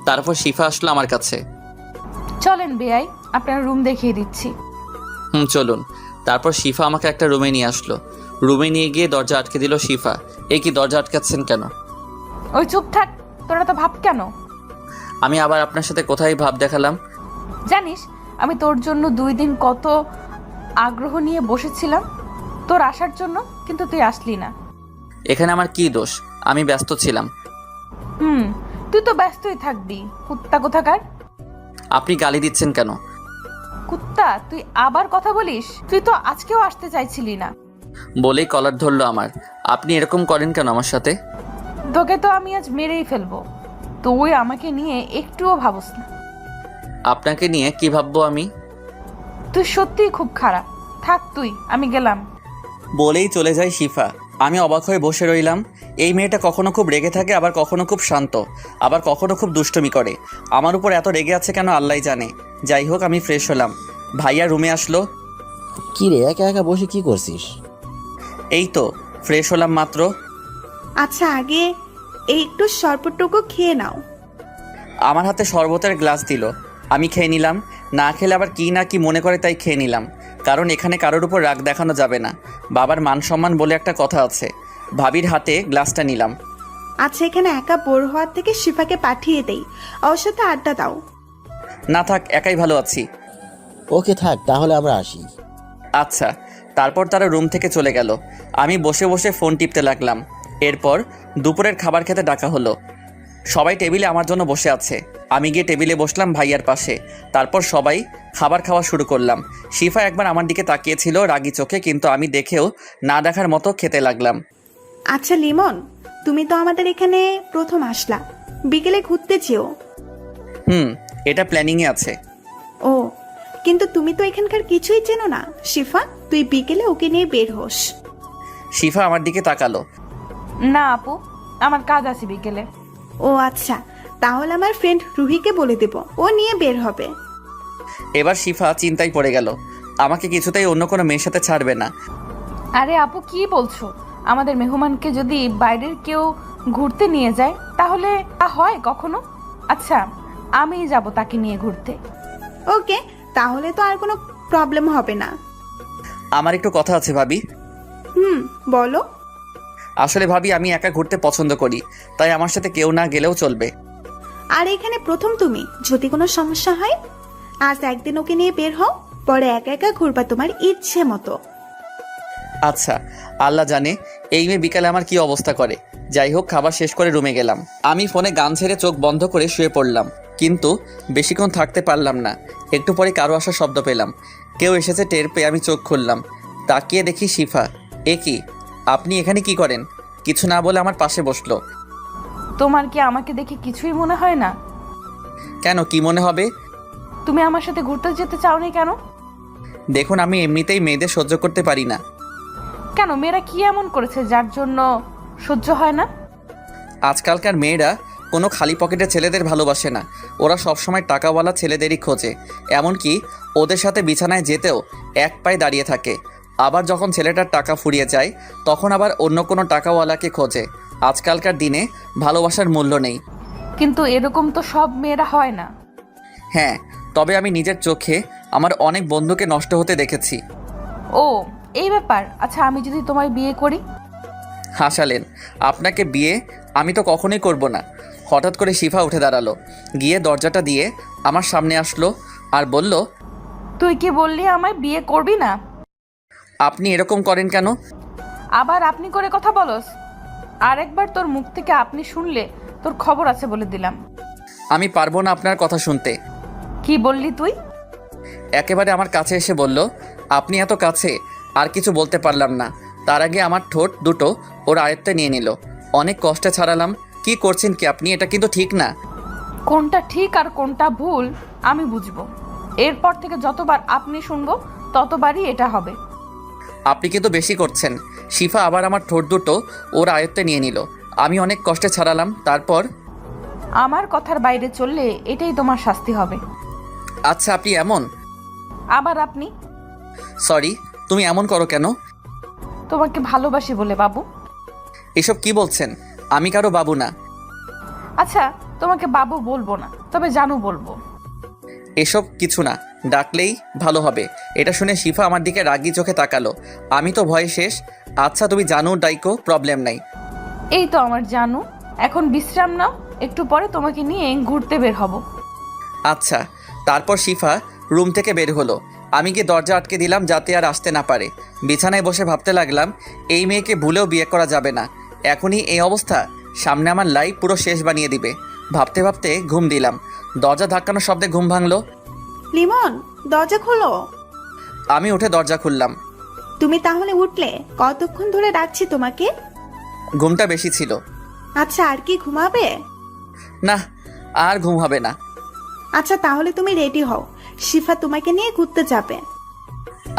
তারপর শিফা আসলো আমার কাছে। চলেন বেয়াই, আপনার রুম দেখিয়ে দিচ্ছি। চলুন। তারপর শিফা আমাকে একটা রুমে নিয়ে আসলো। রুমে নিয়ে গিয়ে দরজা আটকে দিল শিফা। এই কি, দরজা আটকাচ্ছেন কেন? ওই চুপ থাক, তোরা তো ভাব কেন? আমি আবার আপনার সাথে কোথায় ভাব দেখালাম? জানিস আমি তোর জন্য 2 দিন কত আগ্রহ নিয়ে বসেছিলাম তোর আসার জন্য, কিন্তু তুই আসলি না। এখানে আমার কি দোষ? আমি ব্যস্ত ছিলাম। তুই তো ব্যস্তই থাকবি, কুত্তা কোথাকার। আপনি গালি দিচ্ছেন কেন? কুত্তা, তুই আবার কথা বলিস? তুই তো আজকেও আসতে চাইছিলি না। বলেই কলার ধরলো আমার। আপনি এরকম করেন কেন আমার সাথে? তোকে তো আমি আজ মেরেই ফেলবো। তুই আমাকে নিয়ে একটুও ভাবস না। আপনাকে নিয়ে কি ভাববো আমি? তুই সত্যিই খুব খারাপ। থাক তুই, আমি গেলাম। বলেই চলে যায় শিফা। আমি অবাক হয়ে বসে রইলাম। এই মেয়েটা কখনো খুব রেগে থাকে, আবার কখনো খুব শান্ত, আবার কখনো খুব দুষ্টুমি করে। আমার উপর এত রেগে আছে কেন আল্লাহই জানে। যাই হোক, আমি ফ্রেশ হলাম। ভাইয়া রুমে আসলো। কি রে, একা একা বসে কি করছিস? এই তো ফ্রেশ হলাম মাত্র। আচ্ছা, আগে এই একটু শরবতটুকু খেয়ে নাও। আমার হাতে শরবতের গ্লাস দিল। আমি খেয়ে নিলাম। না খেলে আবার কি না কি মনে করে, তাই খেয়ে নিলাম। কারণ এখানে কারোর উপর রাগ দেখানো যাবে না। বাবার মান সম্মান বলে একটা কথা আছে। ভাবির হাতে গ্লাসটা নিলাম। আচ্ছা, এখানে একা বোর হওয়ার থেকে শিফাকে পাঠিয়ে দেই, ওর সাথে আড্ডা দাও। না থাক, একাই ভালো আছি। ওকে থাক, তাহলে আমরা আসি। আচ্ছা। তারপর তারা রুম থেকে চলে গেল। আমি বসে বসে ফোন টিপতে লাগলাম। এরপর দুপুরের খাবার খেতে ডাকা হলো। সবাই টেবিলে আমার জন্য বসে আছে। আমি গিয়ে টেবিলে বসলাম ভাইয়ার পাশে। তারপর সবাই খাবার খাওয়া শুরু করলাম। শিফা একবার আমার দিকে তাকিয়েছিল রাগী চোখে, কিন্তু আমি দেখেও না দেখার মতো খেতে লাগলাম। আচ্ছা লিমন, তুমি তো আমাদের এখানে প্রথম আসলা, বিকেলে ঘুরতে চেও। এটা প্ল্যানিংয়ে আছে। ও, কিন্তু তুমি তো এখানকার কিছুই চেনো না। শিফা, তুই বিকেলে ওকে নিয়ে বের হোস। শিফা আমার দিকে তাকালো। না আপু, আমার কাজ আছে বিকেলে। ও আচ্ছা, তাহলে আমার ফ্রেন্ড রুহিকে বলে দেব, ও নিয়ে বের হবে। এবার শিফা চিন্তায় পড়ে গেল। আমাকে কিছুতেই অন্য কোনো মেয়ের সাথে ছাড়বে না। আরে আপু, কি বলছো? আমাদের মেহমানকে যদি বাইরের কেউ ঘুরতে নিয়ে যায় তাহলে তা হয় কখনো? আচ্ছা, আমিই যাব তাকে নিয়ে ঘুরতে। ওকে, তাহলে তো আর কোনো প্রবলেম হবে না। আমার একটু কথা আছে ভাবি। বলো। আসলে ভাবি, আমি একা ঘুরতে পছন্দ করি, তাই আমার সাথে কেউ না গেলেও চলবে। আর এখানে প্রথম তুমি, যদি কোনো সমস্যা হয় আজ একদিন ওকে নিয়ে বের হও, পরে একা একা ঘুরবা তোমার ইচ্ছে মতো। আচ্ছা, আল্লাহ জানে এই মেয়ে বিকালে আমার কি অবস্থা করে। যাই হোক, খাবার শেষ করে রুমে গেলাম। আমি ফোনে গান ছেড়ে চোখ বন্ধ করে শুয়ে পড়লাম, কিন্তু বেশিক্ষণ থাকতে পারলাম না। একটু পরে কারো আসার শব্দ পেলাম। কেউ এসেছে টের পেয়ে আমি চোখ খুললাম। তাকিয়ে দেখি শিফা। এ কি, আপনি এখানে কি করেন? কিছু না বলে আমার পাশে বসলো। তোমার কি আমাকে দেখে কিছুই মনে হয় না? কেন, কি মনে হবে? তুমি আমার সাথে ঘুরতে যেতে চাওনি কেন? দেখুন, আমি এমনিতেই মেয়েদের সহ্য করতে পারি না। কেন, মেয়েরা কি এমন করেছে যার জন্য সহ্য হয় না? আজকালকার মেয়েরা কোনো খালি পকেটে ছেলেদের ভালোবাসে না। ওরা সবসময় টাকাওয়ালা ছেলেদেরই খোঁজে। এমনকি ওদের সাথে বিছানায় যেতেও এক পায়ে দাঁড়িয়ে থাকে। আবার যখন ছেলেটার টাকা ফুরিয়ে যায়, তখন আবার অন্য কোনো টাকাওয়ালাকে খোঁজে। আজকালকার দিনে ভালোবাসার মূল্য নেই। কিন্তু এরকম তো সব মেয়েরা হয় না। হ্যাঁ, তবে আমি নিজের চোখে আমার অনেক বন্ধুকে নষ্ট হতে দেখেছি। ও, এই ব্যাপার। আচ্ছা, আমি যদি তোমায় বিয়ে করি? হাসালেন। আপনাকে বিয়ে আমি তো কখনোই করব না। হঠাৎ করে শিফা উঠে দাঁড়ালো, গিয়ে দরজাটা দিয়ে আমার সামনে আসলো আর বলল, তুই কি বললি আমায় বিয়ে করবি না? আপনি এরকম করেন কেন? আবার আপনি করে কথা বলস? আরেকবার তোর মুখ থেকে আপনি শুনলে তোর খবর আছে বলে দিলাম। আমি পারবো না আপনার কথা শুনতে। কি বললি তুই? একেবারে আমার কাছে এসে বলল। আপনি এত কাছে, আর কিছু বলতে পারলাম না। তার আগে আমার ঠোঁট দুটো ওর আয়ত্তে নিয়ে নিল। অনেক কষ্টে ছাড়ালাম। কি করছেন কি আপনি? এটা কিন্তু ঠিক না। কোনটা ঠিক আর কোনটা ভুল আমি বুঝবো। এরপর থেকে যতবার আপনি শুনবো ততবারই এটা হবে। আপনি কিন্তু বেশি করছেন। শিফা আবার আমার ঠোঁট দুটো ওর আয়ত্তে নিয়ে নিল। আমি অনেক কষ্টে ছাড়ালাম। তারপর আমার কথার বাইরে চললে এটাই তোমার শাস্তি হবে। আচ্ছা, আপনি এমন? আবার আপনি? সরি, তুমি এমন করো কেন? তোমাকে ভালোবাসি বলে বাবু। এসব কি বলছেন? আমি কারো বাবু না। আচ্ছা, তোমাকে বাবু বলবো না, তবে জানু বলবো। এসব কিছু না, ডাকলেই ভালো হবে। এটা শুনে শিফা আমার দিকে রাগি চোখে তাকালো। আমি তো ভয়ে শেষ। আচ্ছা তুমি জানো ডাইকো, প্রবলেম নাই। এই তো আমার জানু, এখন বিশ্রাম নাও, একটু পরে তোমাকে নিয়ে ঘুরতে বের হব। আচ্ছা। তারপর শিফা রুম থেকে বের হলো। আমি গিয়ে দরজা আটকে দিলাম যাতে আর আসতে না পারে। বিছানায় বসে ভাবতে লাগলাম, এই মেয়েকে ভুলেও বিয়ে করা যাবে না। এখনই এই অবস্থা, সামনে আমার লাইফ পুরো শেষ বানিয়ে দিবে। ভাবতে ভাবতে ঘুম দিলাম। দরজা ধাক্কানোর শব্দে ঘুম ভাঙলো। লিমন, দরজা খোলো। আমি উঠে দরজা খুললাম। তুমি তাহলে উঠলে? কতক্ষণ ধরে ডাকছি তোমাকে। ঘুমটা বেশি ছিল। আচ্ছা, আর কি ঘুমাবে? না, আর ঘুম হবে না। আচ্ছা তাহলে তুমি রেডি হও, শিফা তোমাকে নিয়ে ঘুরতে যাবে।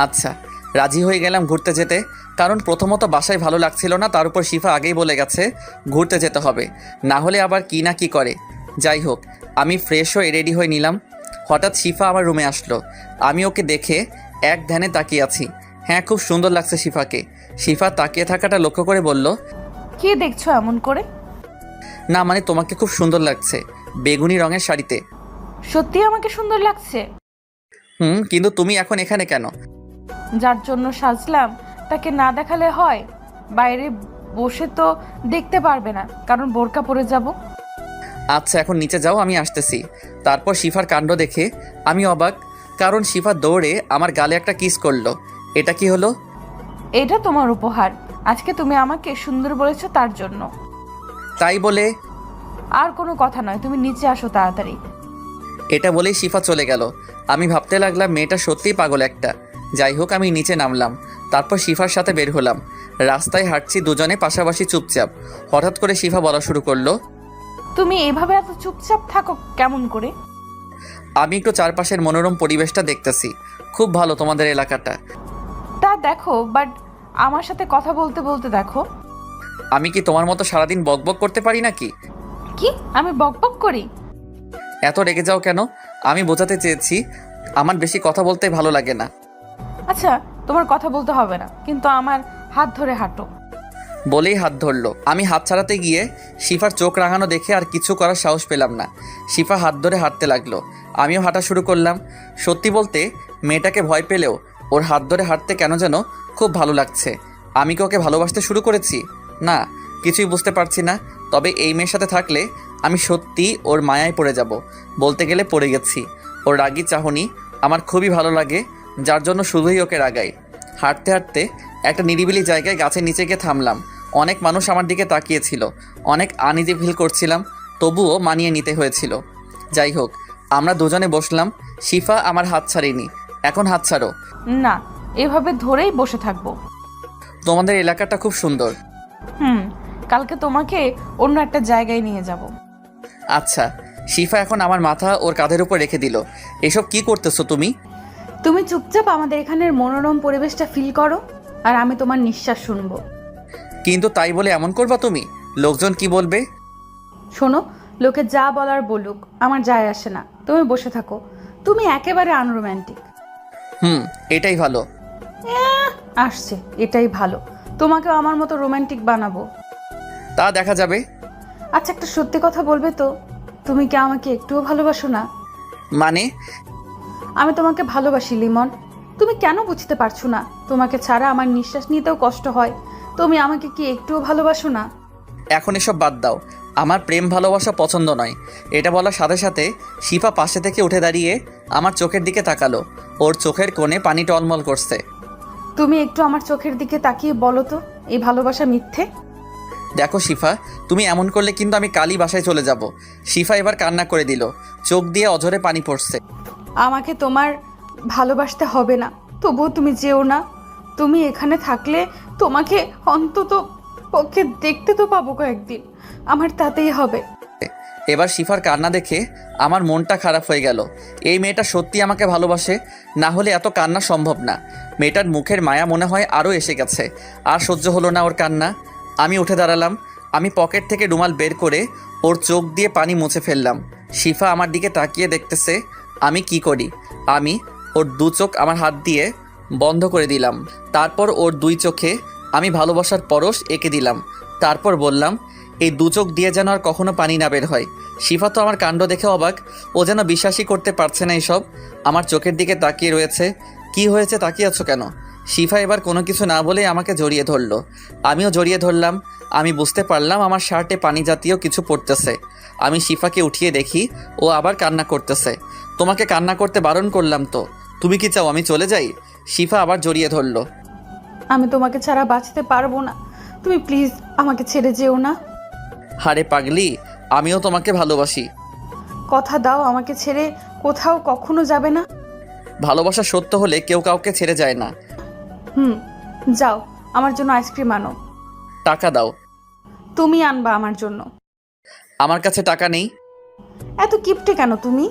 আচ্ছা, রাজি হয়ে গেলাম ঘুরতে যেতে। কারণ প্রথমত বাসায় ভালো লাগছিল না, তার উপর শিফা আগেই বলে গেছে ঘুরতে যেতে হবে, না হলে আবার কি না কি করে। যাই হোক, আমি ফ্রেশ হয়ে রেডি হয়ে নিলাম। হঠাৎ শিফা আমার রুমে আসলো। আমি ওকে দেখে এক ধ্যানে তাকিয়ে আছি। হ্যাঁ, খুব সুন্দর লাগছে শিফাকে। শিফা তাকিয়ে থাকাটা লক্ষ্য করে বলল, কি দেখছো এমন করে? না মানে তোমাকে খুব সুন্দর লাগছে বেগুনি রঙের শাড়িতে। সত্যি আমাকে সুন্দর লাগছে? কিন্তু তুমি এখন এখানে কেন? যার জন্য সাজলাম তাকে না দেখালে হয়? বাইরে বসে তো দেখতে পারবে না, কারণ বোরকা পরে যাব। আচ্ছা, এখন নিচে যাও, আমি আসতেছি। তারপর শিফার কাণ্ড দেখে আমি অবাক, কারণ শিফা দৌড়ে আমার গালে একটা কিস করলো। এটা কি হলো? এটা তোমার উপহার, আজকে তুমি আমাকে সুন্দর বলেছো তার জন্য। তাই বলে? আর কোনো কথা নয়, তুমি নিচে আসো তাড়াতাড়ি। এটা বলেই শিফা চলে গেল। আমি ভাবতে লাগলাম মেয়েটা সত্যিই পাগল একটা। যাই হোক, আমি নিচে নামলাম। তারপর শিফার সাথে বের হলাম। রাস্তায় হাঁটছি দুজনে পাশাপাশি চুপচাপ। হঠাৎ করে শিফা বলা শুরু করলো, তুমি এভাবে এত চুপচাপ থাকো কেমন করে? আমি একটু চারপাশের মনোরম পরিবেশটা দেখতেছি। খুব ভালো তোমাদের এলাকাটা। তা দেখো, বাট আমার সাথে কথা বলতে বলতে দেখো। আমি কি তোমার মতো সারাদিন বকবক করতে পারি নাকি? কি আমি বকবক করি? এত রেগে যাও কেন? আমি বোঝাতে চেয়েছি আমার বেশি কথা বলতে ভালো লাগে না। আচ্ছা, তোমার কথা বলতে হবে না, কিন্তু আমার হাত ধরে হাঁটো। বলেই হাত ধরলো। আমি হাত ছাড়াতে গিয়ে শিফার চোখ রাঙানো দেখে আর কিছু করার সাহস পেলাম না। শিফা হাত ধরে হাঁটতে লাগলো, আমিও হাঁটা শুরু করলাম। সত্যি বলতে মেয়েটাকে ভয় পেলেও ওর হাত ধরে হাঁটতে কেন যেন খুব ভালো লাগছে। আমি কি ওকে ভালোবাসতে শুরু করেছি? না, কিছুই বুঝতে পারছি না। তবে এই মেয়ের সাথে থাকলে আমি সত্যি ওর মায়ায় পড়ে যাব। বলতে গেলে পড়ে গেছি। ওর রাগী চাহনি আমার খুবই ভালো লাগে, যার জন্য শুধুই ওকে রাগাই। হাঁটতে হাঁটতে একটা নিরিবিলি জায়গায় গাছের নিচে গিয়ে থামলাম। অনেক মানুষ আমার দিকে তাকিয়েছিল। অনেক আনইজি ফিল করছিলাম, তবুও মানিয়ে নিতে হয়েছিল। যাই হোক, আমরা দুজনে বসলাম। শিফা আমার হাত ছাড়েনি। এখন হাত ছাড়ো। না, এভাবে ধরেই বসে থাকবো। তোমাদের এলাকাটা খুব সুন্দর। কালকে তোমাকে অন্য একটা জায়গায় নিয়ে যাব। আচ্ছা। শিফা এখন আমার মাথা ওর কাঁধের উপর রেখে দিল। এসব কি করতেছো তুমি? তুমি চুপচাপ আমাদের এখানের মনোরম পরিবেশটা ফিল করো, আর আমি তোমার নিঃশ্বাস শুনবো। কিন্তু তাই বলে এমন করবা তুমি? লোকজন কি বলবে? শোনো, লোকে যা বলার বলুক, আমার যায় আসে না। তুমি বসে থাকো। তুমি একেবারে আনরোম্যান্টিক। এটাই ভালো। আসছে, এটাই ভালো। তোমাকেও আমার মতো রোমান্টিক বানাবো। তা দেখা যাবে। আচ্ছা, একটা সত্যি কথা বলবে তো, তুমি কি আমাকে একটুও ভালোবাসো না? মানে? আমি তোমাকে ভালোবাসি লিমন। তুমি কেন বুঝতে পারছো না? তোমাকে ছাড়া আমার নিঃশ্বাস নিতেও কষ্ট হয়। তুমি আমাকে কি একটুও ভালোবাসো না? এখন এসব বাদ দাও। আমার প্রেম ভালোবাসা পছন্দ নয়। এটা বলার সাথে সাথে শিফা পাশে থেকে উঠে দাঁড়িয়ে আমার চোখের দিকে তাকালো। ওর চোখের কোণে পানি টলমল করছে। তুমি একটু আমার চোখের দিকে তাকিয়ে বলো তো, এই ভালোবাসা মিথ্যে? দেখো শিফা, তুমি এমন করলে কিন্তু আমি কালই বাসায় চলে যাব। শিফা এবার কান্না করে দিল। চোখ দিয়ে অঝরে পানি পড়ছে। আমাকে তোমার ভালোবাসতে হবে না, তবুও তুমি যেও না। তুমি এখানে থাকলে তোমাকে অন্তত পক্ষে দেখতে তো পাবো কয়েকদিন, আমার তাতেই হবে। এবার শিফার কান্না দেখে আমার মনটা খারাপ হয়ে গেল। এই মেয়েটা সত্যি আমাকে ভালোবাসে, না হলে এত কান্না সম্ভব না। মেয়েটার মুখের মায়া মনে হয় আরও এসে গেছে। আর সহ্য হলো না ওর কান্না। আমি উঠে দাঁড়ালাম। আমি পকেট থেকে রুমাল বের করে ওর চোখ দিয়ে পানি মুছে ফেললাম। শিফা আমার দিকে তাকিয়ে দেখতেছে আমি কি করি। আমি ওর দু চোখ আমার হাত দিয়ে বন্ধ করে দিলাম। তারপর ওর দুই চোখে আমি ভালোবাসার পরশ এঁকে দিলাম। তারপর বললাম, এই দু চোখ দিয়ে যেন আর কখনো পানি না বের হয়। শিফা তো আমার কাণ্ড দেখে অবাক, ও যেন বিশ্বাসই করতে পারছে না এইসব। আমার চোখের দিকে তাকিয়ে রয়েছে। কি হয়েছে, তাকিয়ে আছো কেন? শিফা এবার কোনো কিছু না বলে আমাকে জড়িয়ে ধরলো। আমিও জড়িয়ে ধরলাম। আমি বুঝতে পারলাম আমার শার্টে পানি জাতীয় কিছু পড়তেছে। আমি শিফাকে উঠিয়ে দেখি ও আবার কান্না করতেছে। তোমাকে কান্না করতে বারণ করলাম তো, তুমি কি চাও আমি চলে যাই? শিফা আবার জড়িয়ে ধরলো। আমি তোমাকে ছাড়া বাঁচতে পারবো না, তুমি প্লিজ আমাকে ছেড়ে যেও না। হারে পাগলি, আমিও তোমাকে ভালোবাসি। কথা দাও আমাকে ছেড়ে কোথাও কখনো যাবে না। ভালোবাসা সত্য হলে কেউ কাউকে ছেড়ে যায় না। যাও, আমার জন্য আইসক্রিম আনো। টাকা দাও। তুমি আনবা আমার জন্য। আমার কাছে টাকা নেই। এত কিপটে কেন তুমি?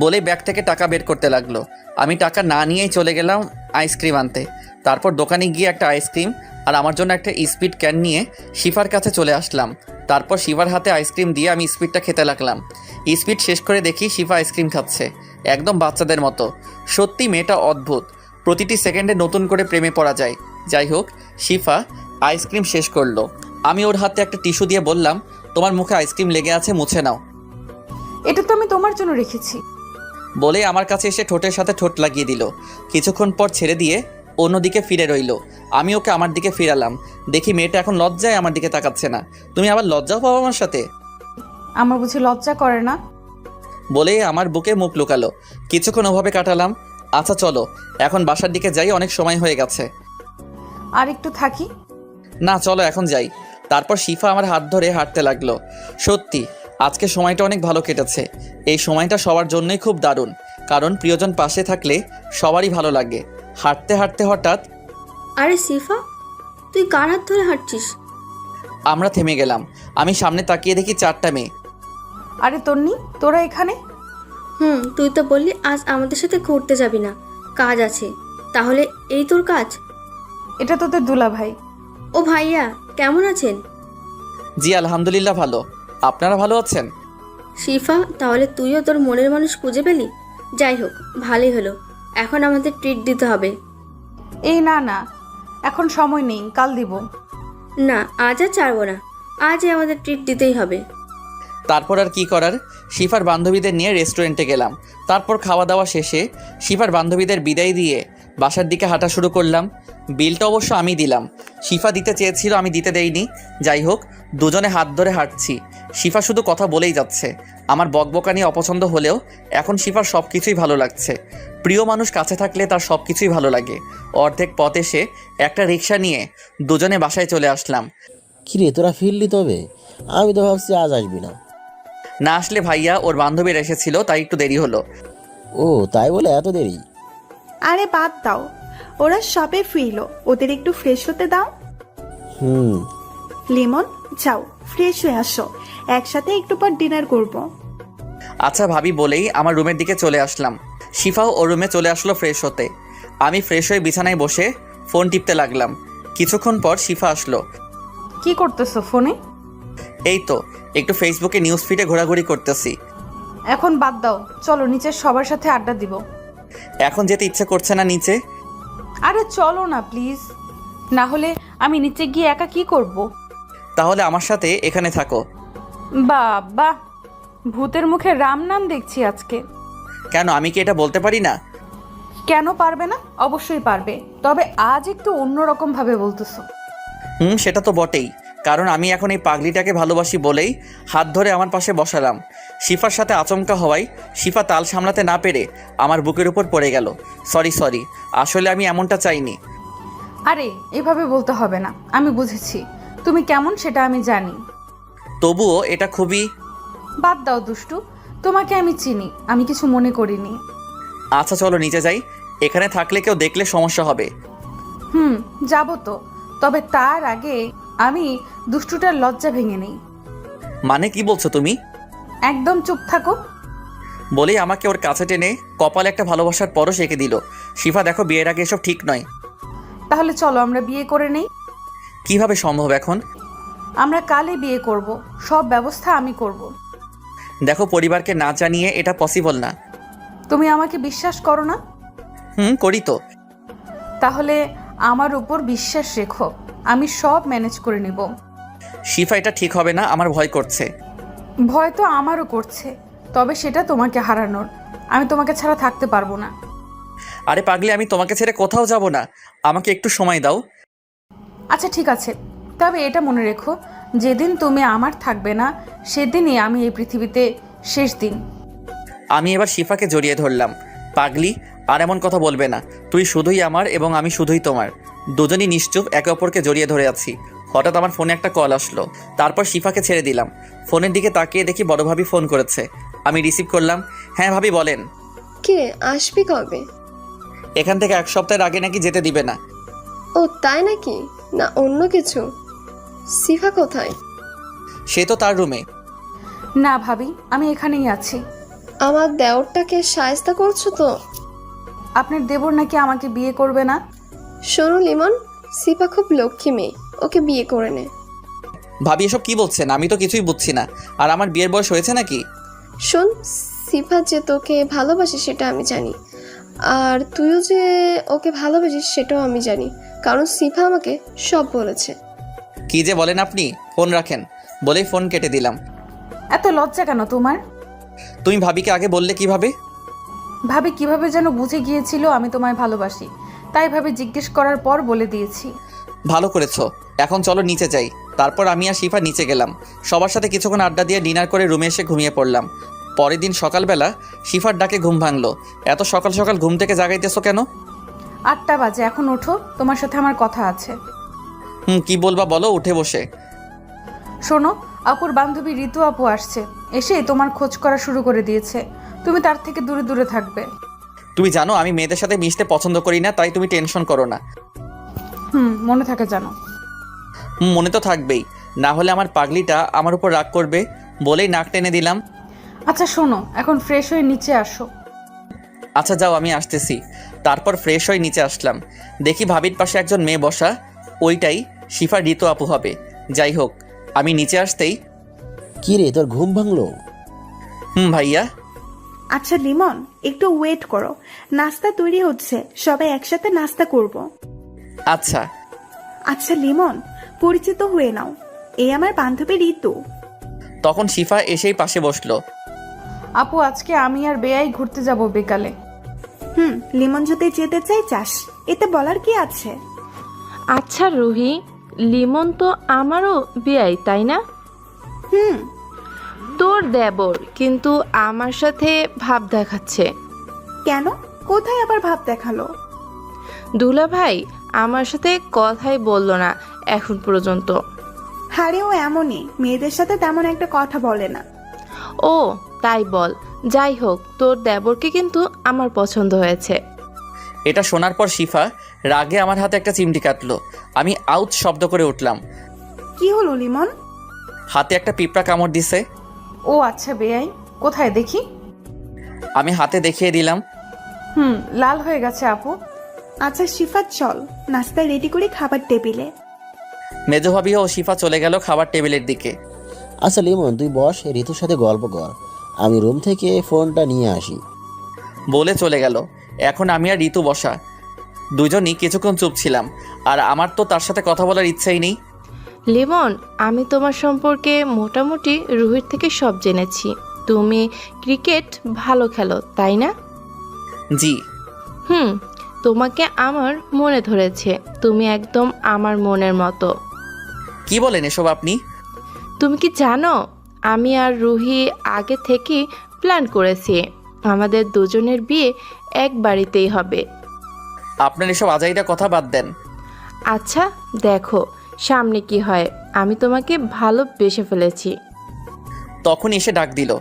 বলে ব্যাগ থেকে টাকা বের করতে লাগলো। আমি টাকা না নিয়েই চলে গেলাম আইসক্রিম আনতে। তারপর দোকানে গিয়ে একটা আইসক্রিম আর আমার জন্য একটা স্পিড ক্যান নিয়ে শিফার কাছে চলে আসলাম। তারপর শিফার হাতে আইসক্রিম দিয়ে আমি স্পিডটা খেতে লাগলাম। স্পিড শেষ করে দেখি শিফা আইসক্রিম খাচ্ছে, একদম বাচ্চাদের মতো। সত্যি মেয়েটা অদ্ভুত, প্রতিটি সেকেন্ডে নতুন করে প্রেমে পড়া যায়। যাই হোক, শিফা আইসক্রিম শেষ করলো। আমি ওর হাতে একটা টিস্যু দিয়ে বললাম, তোমার মুখে আইসক্রিম লেগে আছে, মুছে নাও। এটা তো আমি তোমার জন্য রেখেছি। বলে আমার কাছে এসে ঠোঁটের সাথে ঠোঁট লাগিয়ে দিল। কিছুক্ষণ পর ছেড়ে দিয়ে অন্যদিকে ফিরে রইল। আমি ওকে আমার দিকে ফিরালাম। দেখি মেয়েটা এখন লজ্জায় আমার দিকে তাকাচ্ছে না। তুমি আবার লজ্জাও পাবো আমার সাথে? আমার বুঝি লজ্জা করে না? বলে আমার বুকে মুখ লুকালো। কিছুক্ষণ ওভাবে কাটালাম। আচ্ছা চলো এখন বাসার দিকে যাই, অনেক সময় হয়ে গেছে। আর একটু থাকি? না চলো এখন যাই। তারপর শিফা আমার হাত ধরে হাঁটতে লাগলো। সত্যি আজকে সময়টা অনেক ভালো কেটেছে। এই সময়টা সবার জন্যই খুব দারুণ, কারণ প্রিয়জন পাশে থাকলে সবারই ভালো লাগে। হাঁটতে হাঁটতে হঠাৎ, আরে সিফা, তুই কার হাত ধরে হাঁটছিস? আমরা থেমে গেলাম। আমি সামনে তাকিয়ে দেখি 4টা মেয়ে। আরে তন্নি, তোরা এখানে? তুই তো বললি আজ আমাদের সাথে ঘুরতে যাবি না, কাজ আছে। তাহলে এই তোর কাজ? এটা তোদের দুলা ভাই। ও ভাইয়া, কেমন আছেন? জি আলহামদুলিল্লাহ ভালো, আপনারা ভালো আছেন? শিফা, তাহলে তুইও তোর মনের মানুষ খুঁজে পেলি। যাই হোক, ভালোই হলো। এখন আমাদের ট্রিট দিতে হবে। এই না না, এখন সময় নেই, কাল দিব। না, আজ আর ছাড়বো না, আজই আমাদের ট্রিট দিতেই হবে। তারপর আর কি করার, শিফার বান্ধবীদের নিয়ে রেস্টুরেন্টে গেলাম। তারপর খাওয়া দাওয়া শেষে শিফার বান্ধবীদের বিদায় দিয়ে বাসার দিকে হাঁটা শুরু করলাম। বিলটা অবশ্য আমি দিলাম, শিফা দিতে চেয়েছিল, আমি দিতে দেইনি। যাই হোক, দুজনে হাত ধরে হাঁটছি। শিফা শুধু কথা বলেই যাচ্ছে। আমার বকবকানি অপছন্দ হলেও এখন শিফার সব কিছুই ভালো লাগছে। প্রিয় মানুষ কাছে থাকলে তার সব কিছুই ভালো লাগে। অর্ধেক পথ এসে একটা রিক্সা নিয়ে দুজনে বাসায় চলে আসলাম। কিরে তোরা ফিরলি তবে? আমি তো ভাবছি আজ আসবি না। না আসলে ভাইয়া ওর বান্ধবীরা এসেছিল, তাই একটু দেরি হলো। ও তাই বলে এত দেরি? আরে বাদ দাও, ওরা সবে ফিরলো, ওদের একটু ফ্রেশ হতে দাও। লিমন, যাও ফ্রেশ হয়ে আসো, একসাথে একটু পর ডিনার করব। আচ্ছা ভাবি বলেই আমার রুমের দিকে চলে আসলাম। শিফাও ওর রুমে চলে আসলো ফ্রেশ হতে। আমি ফ্রেশ হয়ে বিছানায় বসে ফোন টিপতে লাগলাম। কিছুক্ষণ পর শিফা আসলো। কি করতেছো ফোনে? এই তো একটু ফেসবুকে নিউজ ফিডে ঘোরাঘুরি করতেছি। এখন বাদ দাও, চলো নিচে সবার সাথে আড্ডা দিব। এখন যেতে ইচ্ছে করছে না নিচে। আরে চলো না প্লিজ, না হলে আমি নিচে গিয়ে একা কি করব? তাহলে আমার সাথে এখানে থাকো। বাবা, ভূতের মুখে রাম নাম দেখছি আজকে। কেন, আমি কি এটা বলতে পারি না? কেন পারবে না? অবশ্যই পারবে, তবে আজ একটু অন্যরকম ভাবে বলতেছো। সেটা তো বটেই, কারণ আমি এখন এই পাগলিটাকে ভালোবাসি বলেই হাত ধরে আমার পাশে বসালাম। শিফার সাথে আচমকা হওয়ায় শিফা তাল সামলাতে না পেরে আমার বুকের উপর পড়ে গেল। সরি, আসলে আমি এমনটা চাইনি। আরে এভাবে বলতে হবে না, আমি বুঝেছি তুমি কেমন সেটা আমি জানি। তবুও এটা খুবই... বাদ দাও দুষ্টু, তোমাকে আমি চিনি, আমি কিছু মনে করিনি। আচ্ছা চলো নিচে যাই, এখানে থাকলে কেউ দেখলে সমস্যা হবে। যাবো তো, তবে তার আগে আমি দুষ্টুটার লজ্জা ভেঙে নেই। মানে কি বলছো তুমি? একদম চুপ থাকো। বলেই আমাকে ওর কাছে টেনে কপালে একটা ভালোবাসার পরশ এঁকে দিল। শিফা দেখো, বিয়ের আগে এসব ঠিক নয়। তাহলে চলো আমরা বিয়ে করে নেই। কিভাবে সম্ভব এখন? আমরা কালই বিয়ে করব, সব ব্যবস্থা আমি করব। দেখো, পরিবারকে না জানিয়ে এটা পসিবল না। তুমি আমাকে বিশ্বাস করো না? করি তো। তাহলে আমার উপর বিশ্বাস রেখো, আমি সব ম্যানেজ করে নিব। শিফা, এটা ঠিক হবে না, আমার ভয় করছে। ভয় তো আমারও করছে, তবে সেটা তোমাকে হারানোর। আমি তোমাকে ছাড়া থাকতে পারবো না। আরে পাগলি, আমি তোমাকে ছেড়ে কোথাও যাব না, আমাকে একটু সময় দাও। আচ্ছা ঠিক আছে, তবে এটা মনে রেখো, যেদিন তুমি আমার থাকবে না সেদিনই আমি এই পৃথিবীতে শেষ দিন। আমি এবার শিফাকে জড়িয়ে ধরলাম। পাগলি, আর এমন কথা বলবে না, তুই শুধুই আমার এবং আমি শুধুই তোমার। দুজনই নিশ্চুপ একে অপরকে জড়িয়ে ধরে আছি। হঠাৎ আমার ফোনে একটা কল আসলো, তারপর শিফাকে ছেড়ে দিলাম। ফোনের দিকে তাকিয়ে দেখি বড় ভাবি ফোন করেছে। আমি রিসিভ করলাম। হ্যাঁ ভাবি, বলেন। কিরে, আসবি কবে? এখান থেকে 1 সপ্তাহের আগে নাকি যেতে দিবে না। ও তাই নাকি? না অন্য কিছু? সিফা কোথায়? সে তো তার রুমে। না ভাবি, আমি এখানেই আছি। আমার দেওরটাকে সায়স্তা করছো তো? আপনার দেবর নাকি আমাকে বিয়ে করবে না। শোনো লিমন, সিফা খুব লক্ষ্মী মেয়ে, ওকে বিয়ে করে নে। ভাবি এসব কি বলছেন? আমি তো কিছুই বুঝছি না। আর আমার বিয়ের বয়স হয়েছে নাকি? শোন, সিফা যে তোকে ভালোবাসে সেটা আমি জানি, আর তুইও যে ওকে ভালোবাসিস সেটাও আমি জানি, কারণ সিফা আমাকে সব বলেছে। কি যে বলেন আপনি? ফোন রাখেন বলেই ফোন কেটে দিলাম। এত লজ্জা কেন তোমার? তুমি ভাবিকে আগে বললে কিভাবে? ভাবি কিভাবে যেন বুঝে গিয়েছিল আমি তোমায় ভালোবাসি, তাই ভাবে জিজ্ঞেস করার পর বলে দিয়েছি। ভালো করেছো। এখন চলো নিচে যাই। তারপর আমি আর শিফা নিচে গেলাম। সবার সাথে কিছুক্ষণ আড্ডা দিয়ে ডিনার করে রুমে এসে ঘুমিয়ে পড়লাম। পরের দিন সকালবেলা শিফার ডাকে ঘুম ভাঙলো। এত সকাল সকাল ঘুম থেকে জাগাইতেছো কেন? 8টা বাজে, এখন ওঠো, তোমার সাথে আমার কথা আছে। কি বলবা বলো, উঠে বসে। শোনো, আপুর বান্ধবী ঋতু আপু আসছে, এসে তোমার খোঁজ করা শুরু করে দিয়েছে। তুমি তার থেকে দূরে দূরে থাকবে। তুমি জানো আমি মেয়েদের সাথে মিশতে পছন্দ করি না, তাই তুমি টেনশন করো না। মনে থাকে জানো। মনে তো থাকবেই, না হলে আমার পাগলিটা আমার উপর রাগ করবে বলেই নাক টেনে দিলাম। আচ্ছা শোনো, এখন ফ্রেশ হয়ে নিচে আসো। আচ্ছা যাও, আমি আসতেছি। তারপর ফ্রেশ হয়ে নিচে আসলাম। দেখি ভাবির পাশে একজন মেয়ে বসা, ওইটাই শিফা ঋতু আপু হবে। যাই হোক, আমি নিচে আসতেই, কি রে, তোর ঘুম ভাঙলো? ভাইয়া। আচ্ছা লিমন, একটু ওয়েট করো, নাস্তা তৈরি হচ্ছে, সবাই একসাথে নাস্তা করব। আচ্ছা। আচ্ছা লিমন, পরিচিত হয়ে নাও, এই আমার বান্ধবী ঋতু। তখন শিফা এসেই পাশে বসলো। আপু, আজকে আমি আর বেয়াই ঘুরতে যাব বিকালে। লিমন যদি যেতে চাই চাস, এতে বলার কি আছে? আচ্ছা রুহি, লিমন তো আমারও বিয়াই, তাই না? তোর দেবর, কিন্তু আমার সাথে ভাব দেখাচ্ছে কেন? কোথায় আবার ভাব দেখালো? দুলা ভাই আমার সাথে কথাই বললো না এখন পর্যন্ত। হারে ও এমনই, মেয়েদের সাথে তেমন একটা কথা বলে না। ও তাই বল। যাই হোক, তোর দেবরকে কিন্তু আমার পছন্দ হয়েছে। এটা শোনার পর শিফা রাগে আমার হাতে একটা চিমটি কাটলো। আমি আউট শব্দ করে উঠলাম। কি হলো লিমন? হাতে একটা পিঁপড়া কামড় দিছে। ও আচ্ছা বেয়াই, কোথায় দেখি? আমি হাতে দেখিয়ে দিলাম। লাল হয়ে গেছে আপু। আচ্ছা শিফা, চল নাস্তা রেডি করে খাবার টেবিলে। মেজো ভাবি ও শিফা চলে গেল খাবার টেবিলের দিকে। আচ্ছা লিমন, তুই বস, ঋতুর সাথে গল্প কর, আমি রুম থেকে ফোনটা নিয়ে আসি বলে চলে গেল। এখন আমি আর ঋতু বসা, দুজনই কিছুক্ষণ চুপ ছিলাম। আর আমার তো তার সাথে কথা বলার ইচ্ছাই নেই। লিমন, আমি তোমার সম্পর্কে মোটামুটি রুহির থেকে সব জেনেছি। তুমি ক্রিকেট ভালো খেলো, তাই না? জি। তোমাকে আমার মনে ধরেছে, তুমি একদম আমার মনের মতো। কি বলেন এসব আপনি? তুমি কি জানো, আমি আর রুহি আগে থেকেই প্ল্যান করেছি আমাদের দুজনের বিয়ে এক বাড়িতেই হবে। আপনার এসব আজাইরা কথা বাদ দেন। আচ্ছা দেখো সামনে কি হয়, আমি তোমাকে ভালোবেসে ফেলেছি। তখন এসে ডাক দিল।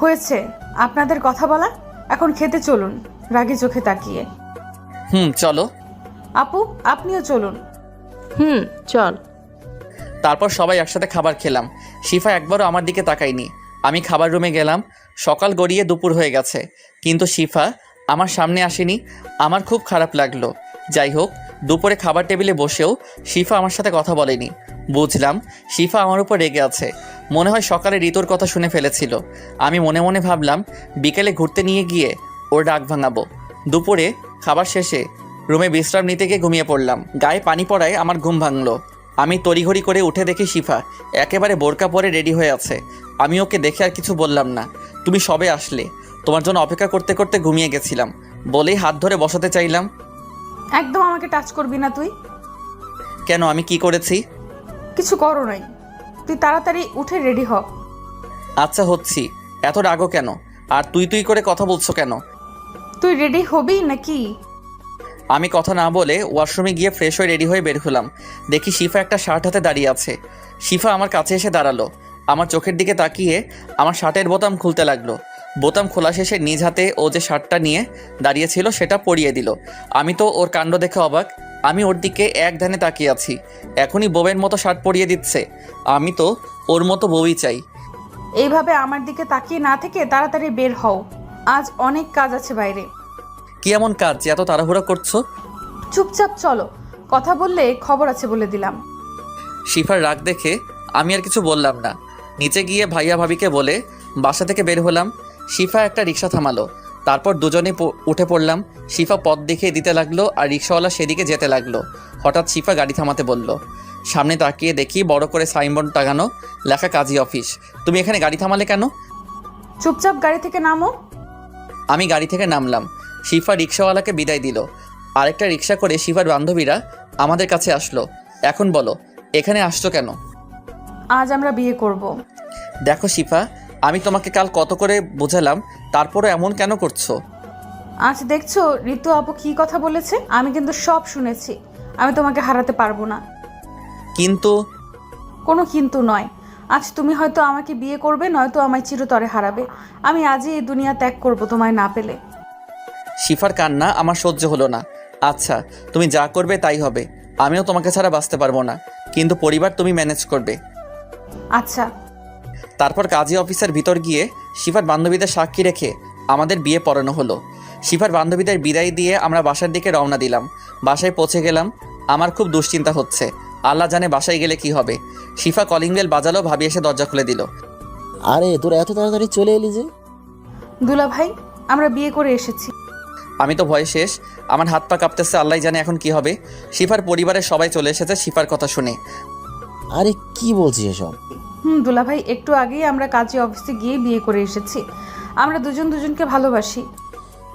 হয়েছে আপনাদের কথা বলা, এখন খেতে চলুন, রাগে চোখে তাকিয়ে। চলো। আপু, আপনিও চলুন। চল। তারপর সবাই একসাথে খাবার খেলাম। শিফা একবারও আমার দিকে তাকায়নি। আমি খাবার রুমে গেলাম। সকাল গড়িয়ে দুপুর হয়ে গেছে, কিন্তু শিফা আমার সামনে আসেনি। আমার খুব খারাপ লাগলো। যাই হোক, দুপুরে খাবার টেবিলে বসেও শিফা আমার সাথে কথা বলেনি। বুঝলাম শিফা আমার উপর রেগে আছে। মনে হয় সকালে ঋতুর কথা শুনে ফেলেছিল। আমি মনে মনে ভাবলাম বিকেলে ঘুরতে নিয়ে গিয়ে ওর রাগ ভাঙাবো। দুপুরে খাবার শেষে রুমে বিশ্রাম নিতে গিয়ে ঘুমিয়ে পড়লাম। গায়ে পানি পড়ায় আমার ঘুম ভাঙলো। আমি তড়িঘড়ি করে উঠে দেখি শিফা একেবারে বোরকা পরে রেডি হয়ে আছে। আমি ওকে দেখে আর কিছু বললাম না। তুমি সবে আসলে, তোমার জন্য অপেক্ষা করতে করতে ঘুমিয়ে গেছিলাম বলেই হাত ধরে বসাতে চাইলাম। একদম আমাকে টাচ করবি না তুই। কেন, আমি কি করেছি? কিছু করো নাই, তুই তাড়াতাড়ি উঠে রেডি হ। আচ্ছা হচ্ছি, এত রাগও কেন? আর তুই তুই করে কথা বলছো কেন? তুই রেডি হবি নাকি? আমি কথা না বলে ওয়াশরুমে গিয়ে ফ্রেশ হয়ে রেডি হয়ে বের হলাম। দেখি শিফা একটা শার্ট হাতে দাঁড়িয়ে আছে। শিফা আমার কাছে এসে দাঁড়ালো, আমার চোখের দিকে তাকিয়ে আমার শার্টের বোতাম খুলতে লাগলো। বোতাম খোলা শেষে নিজ হাতে ও যে শার্টটা নিয়ে দাঁড়িয়েছিল সেটা পরিয়ে দিল। আমি তো ওর কাণ্ড দেখে অবাক। আমি ওর দিকে এক ধ্যানে তাকিয়ে আছি। এখনই বউয়ের মতো শার্ট পরিয়ে দিচ্ছে। আমি তো ওর মতো বউই চাই। এইভাবে আমার দিকে তাকিয়ে না থেকে তাড়াতাড়ি বের হও, আজ অনেক কাজ আছে বাইরে। কি এমন কাজ যে এত তাড়াহুড়ো করছো? চুপচাপ চলো, কথা বললে খবর আছে বলে দিলাম। শিফার রাগ দেখে আমি আর কিছু বললাম না। নিচে গিয়ে ভাইয়া ভাবিকে বলে বাসা থেকে বের হলাম। শিফা একটা রিক্সা থামালো, তারপর দুজনে উঠে পড়লাম। শিফা পথ দেখিয়ে দিতে লাগলো আর রিক্সাওয়ালা সেদিকে যেতে লাগলো। হঠাৎ শিফা গাড়ি থামাতে বলল। সামনে তাকিয়ে দেখি বড় করে সাইনবোর্ড টাঙানো, লেখা কাজী অফিস। তুমি এখানে গাড়ি থামালে কেন? চুপচাপ গাড়ি থেকে নামো। আমি গাড়ি থেকে নামলাম। শিফা রিক্সাওয়ালাকে বিদায় দিল। আরেকটা রিক্সা করে শিফার বান্ধবীরা আমাদের কাছে আসলো। এখন বলো, এখানে আসছো কেন? আজ আমরা বিয়ে করব। দেখো শিফা, আমি তোমাকে কাল কত করে বোঝালাম, তারপরে এমন কেন করছো? আজ দেখছো ঋতু আপু কি কথা বলেছে? আমি কিন্তু সব শুনেছি। আমি তোমাকে হারাতে পারবো না। কিন্তু কোনো কিন্তু নয়। আজ তুমি হয়তো আমাকে বিয়ে করবে, নয়তো আমায় চিরতরে হারাবে। আমি আজই এই দুনিয়া ত্যাগ করব তোমায় না পেলে। শিফার কান্না আমার সহ্য হলো না। আচ্ছা, তুমি যা করবে তাই হবে। আমিও তোমাকে ছাড়া বাঁচতে পারবো না, কিন্তু পরিবার তুমি ম্যানেজ করবে। আচ্ছা। তারপর কাজী অফিসের ভিতর গিয়ে শিফার বান্ধবীদের সাক্ষী রেখে আমাদের বিয়ে পড়ানো হলো। শিফার বান্ধবীদের বিদায় দিয়ে আমরা বাসার দিকে রওনা দিলাম। বাসায় পৌঁছে গেলাম। আমার খুব দুশ্চিন্তা হচ্ছে, আল্লাহ জানে বাসায় গেলে কি হবে। শিফা কলিং বেল বাজালো, ভাবি এসে দরজা খুলে দিল। আরে তোরা এত তাড়াতাড়ি চলে এলি যে? দুলা ভাই, আমরা বিয়ে করে এসেছি। আমি তো ভয়ে শেষ, আমার হাত পা কাঁপতেছে, আল্লাহ জানে এখন কি হবে। শিফার পরিবারের সবাই চলে এসেছে শিফার কথা শুনে। আরে কি বলছিস এসব? দুলা ভাই, একটু আগেই আমরা কাজী অফিসে গিয়ে বিয়ে করে এসেছি। আমরা দুজন দুজনকে ভালোবাসি।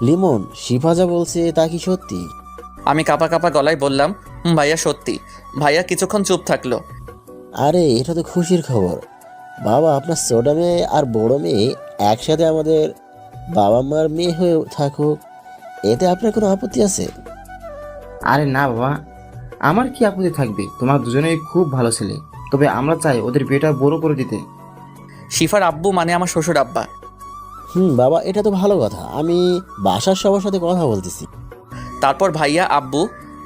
লিমন, শিফা যা বলছে তা কি সত্যি? আমি কাঁপা কাঁপা গলায় বললাম, ভাইয়া সত্যি। ভাইয়া কিছুক্ষণ চুপ থাকলো। আরে এটা তো খুশির খবর। বাবা, আপনার ছোট মেয়ে আর বড় মেয়ে একসাথে আমাদের বাবা মার মেয়ে হয়ে থাকুক, এতে আপনার কোনো আপত্তি আছে? আরে না বাবা, আমার কি আপত্তি থাকবে? তোমার দুজনেই খুব ভালো ছেলে, তবে আমরা চাই ওদের বিয়েটা বড় করে দিতে। শিফার আব্বু মানে আমার শ্বশুর আব্বা। বাবা, এটা তো ভালো কথা। আমি বাসার সবার সাথে কথা বলতেছি। তারপর ভাইয়া আব্বু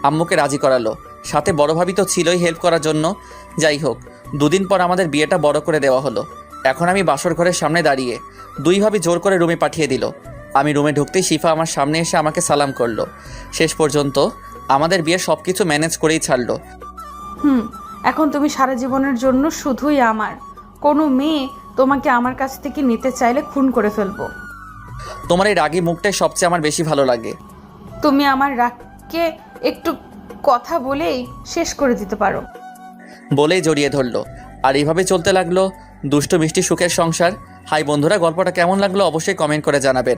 আম্মুকে রাজি করালো, সাথে বড় ভাবি তো ছিলই হেল্প করার জন্য। যাই হোক, দুদিন পর আমাদের বিয়েটা বড় করে দেওয়া হলো। এখন আমি বাসর ঘরের সামনে দাঁড়িয়ে, দুই ভাবি জোর করে রুমে পাঠিয়ে দিল। আমি রুমে ঢুকতেই শিফা আমার সামনে এসে আমাকে সালাম করলো। শেষ পর্যন্ত আমাদের বিয়ে সব কিছু ম্যানেজ করেই ছাড়লো। এখন তুমি সারা জীবনের জন্য শুধুই আমার। কোনো মেয়ে তোমাকে আমার কাছ থেকে নিতে চাইলে খুন করে ফেলবো। তোমার এই রাগী মুখটাই সবচেয়ে আমার বেশি ভালো লাগে। তুমি আমার রাগকে একটু কথা বলেই শেষ করে দিতে পারো। বলেই জড়িয়ে ধরলো। আর এইভাবে চলতে লাগলো দুষ্ট মিষ্টি সুখের সংসার। হাই বন্ধুরা, গল্পটা কেমন লাগলো অবশ্যই কমেন্ট করে জানাবেন।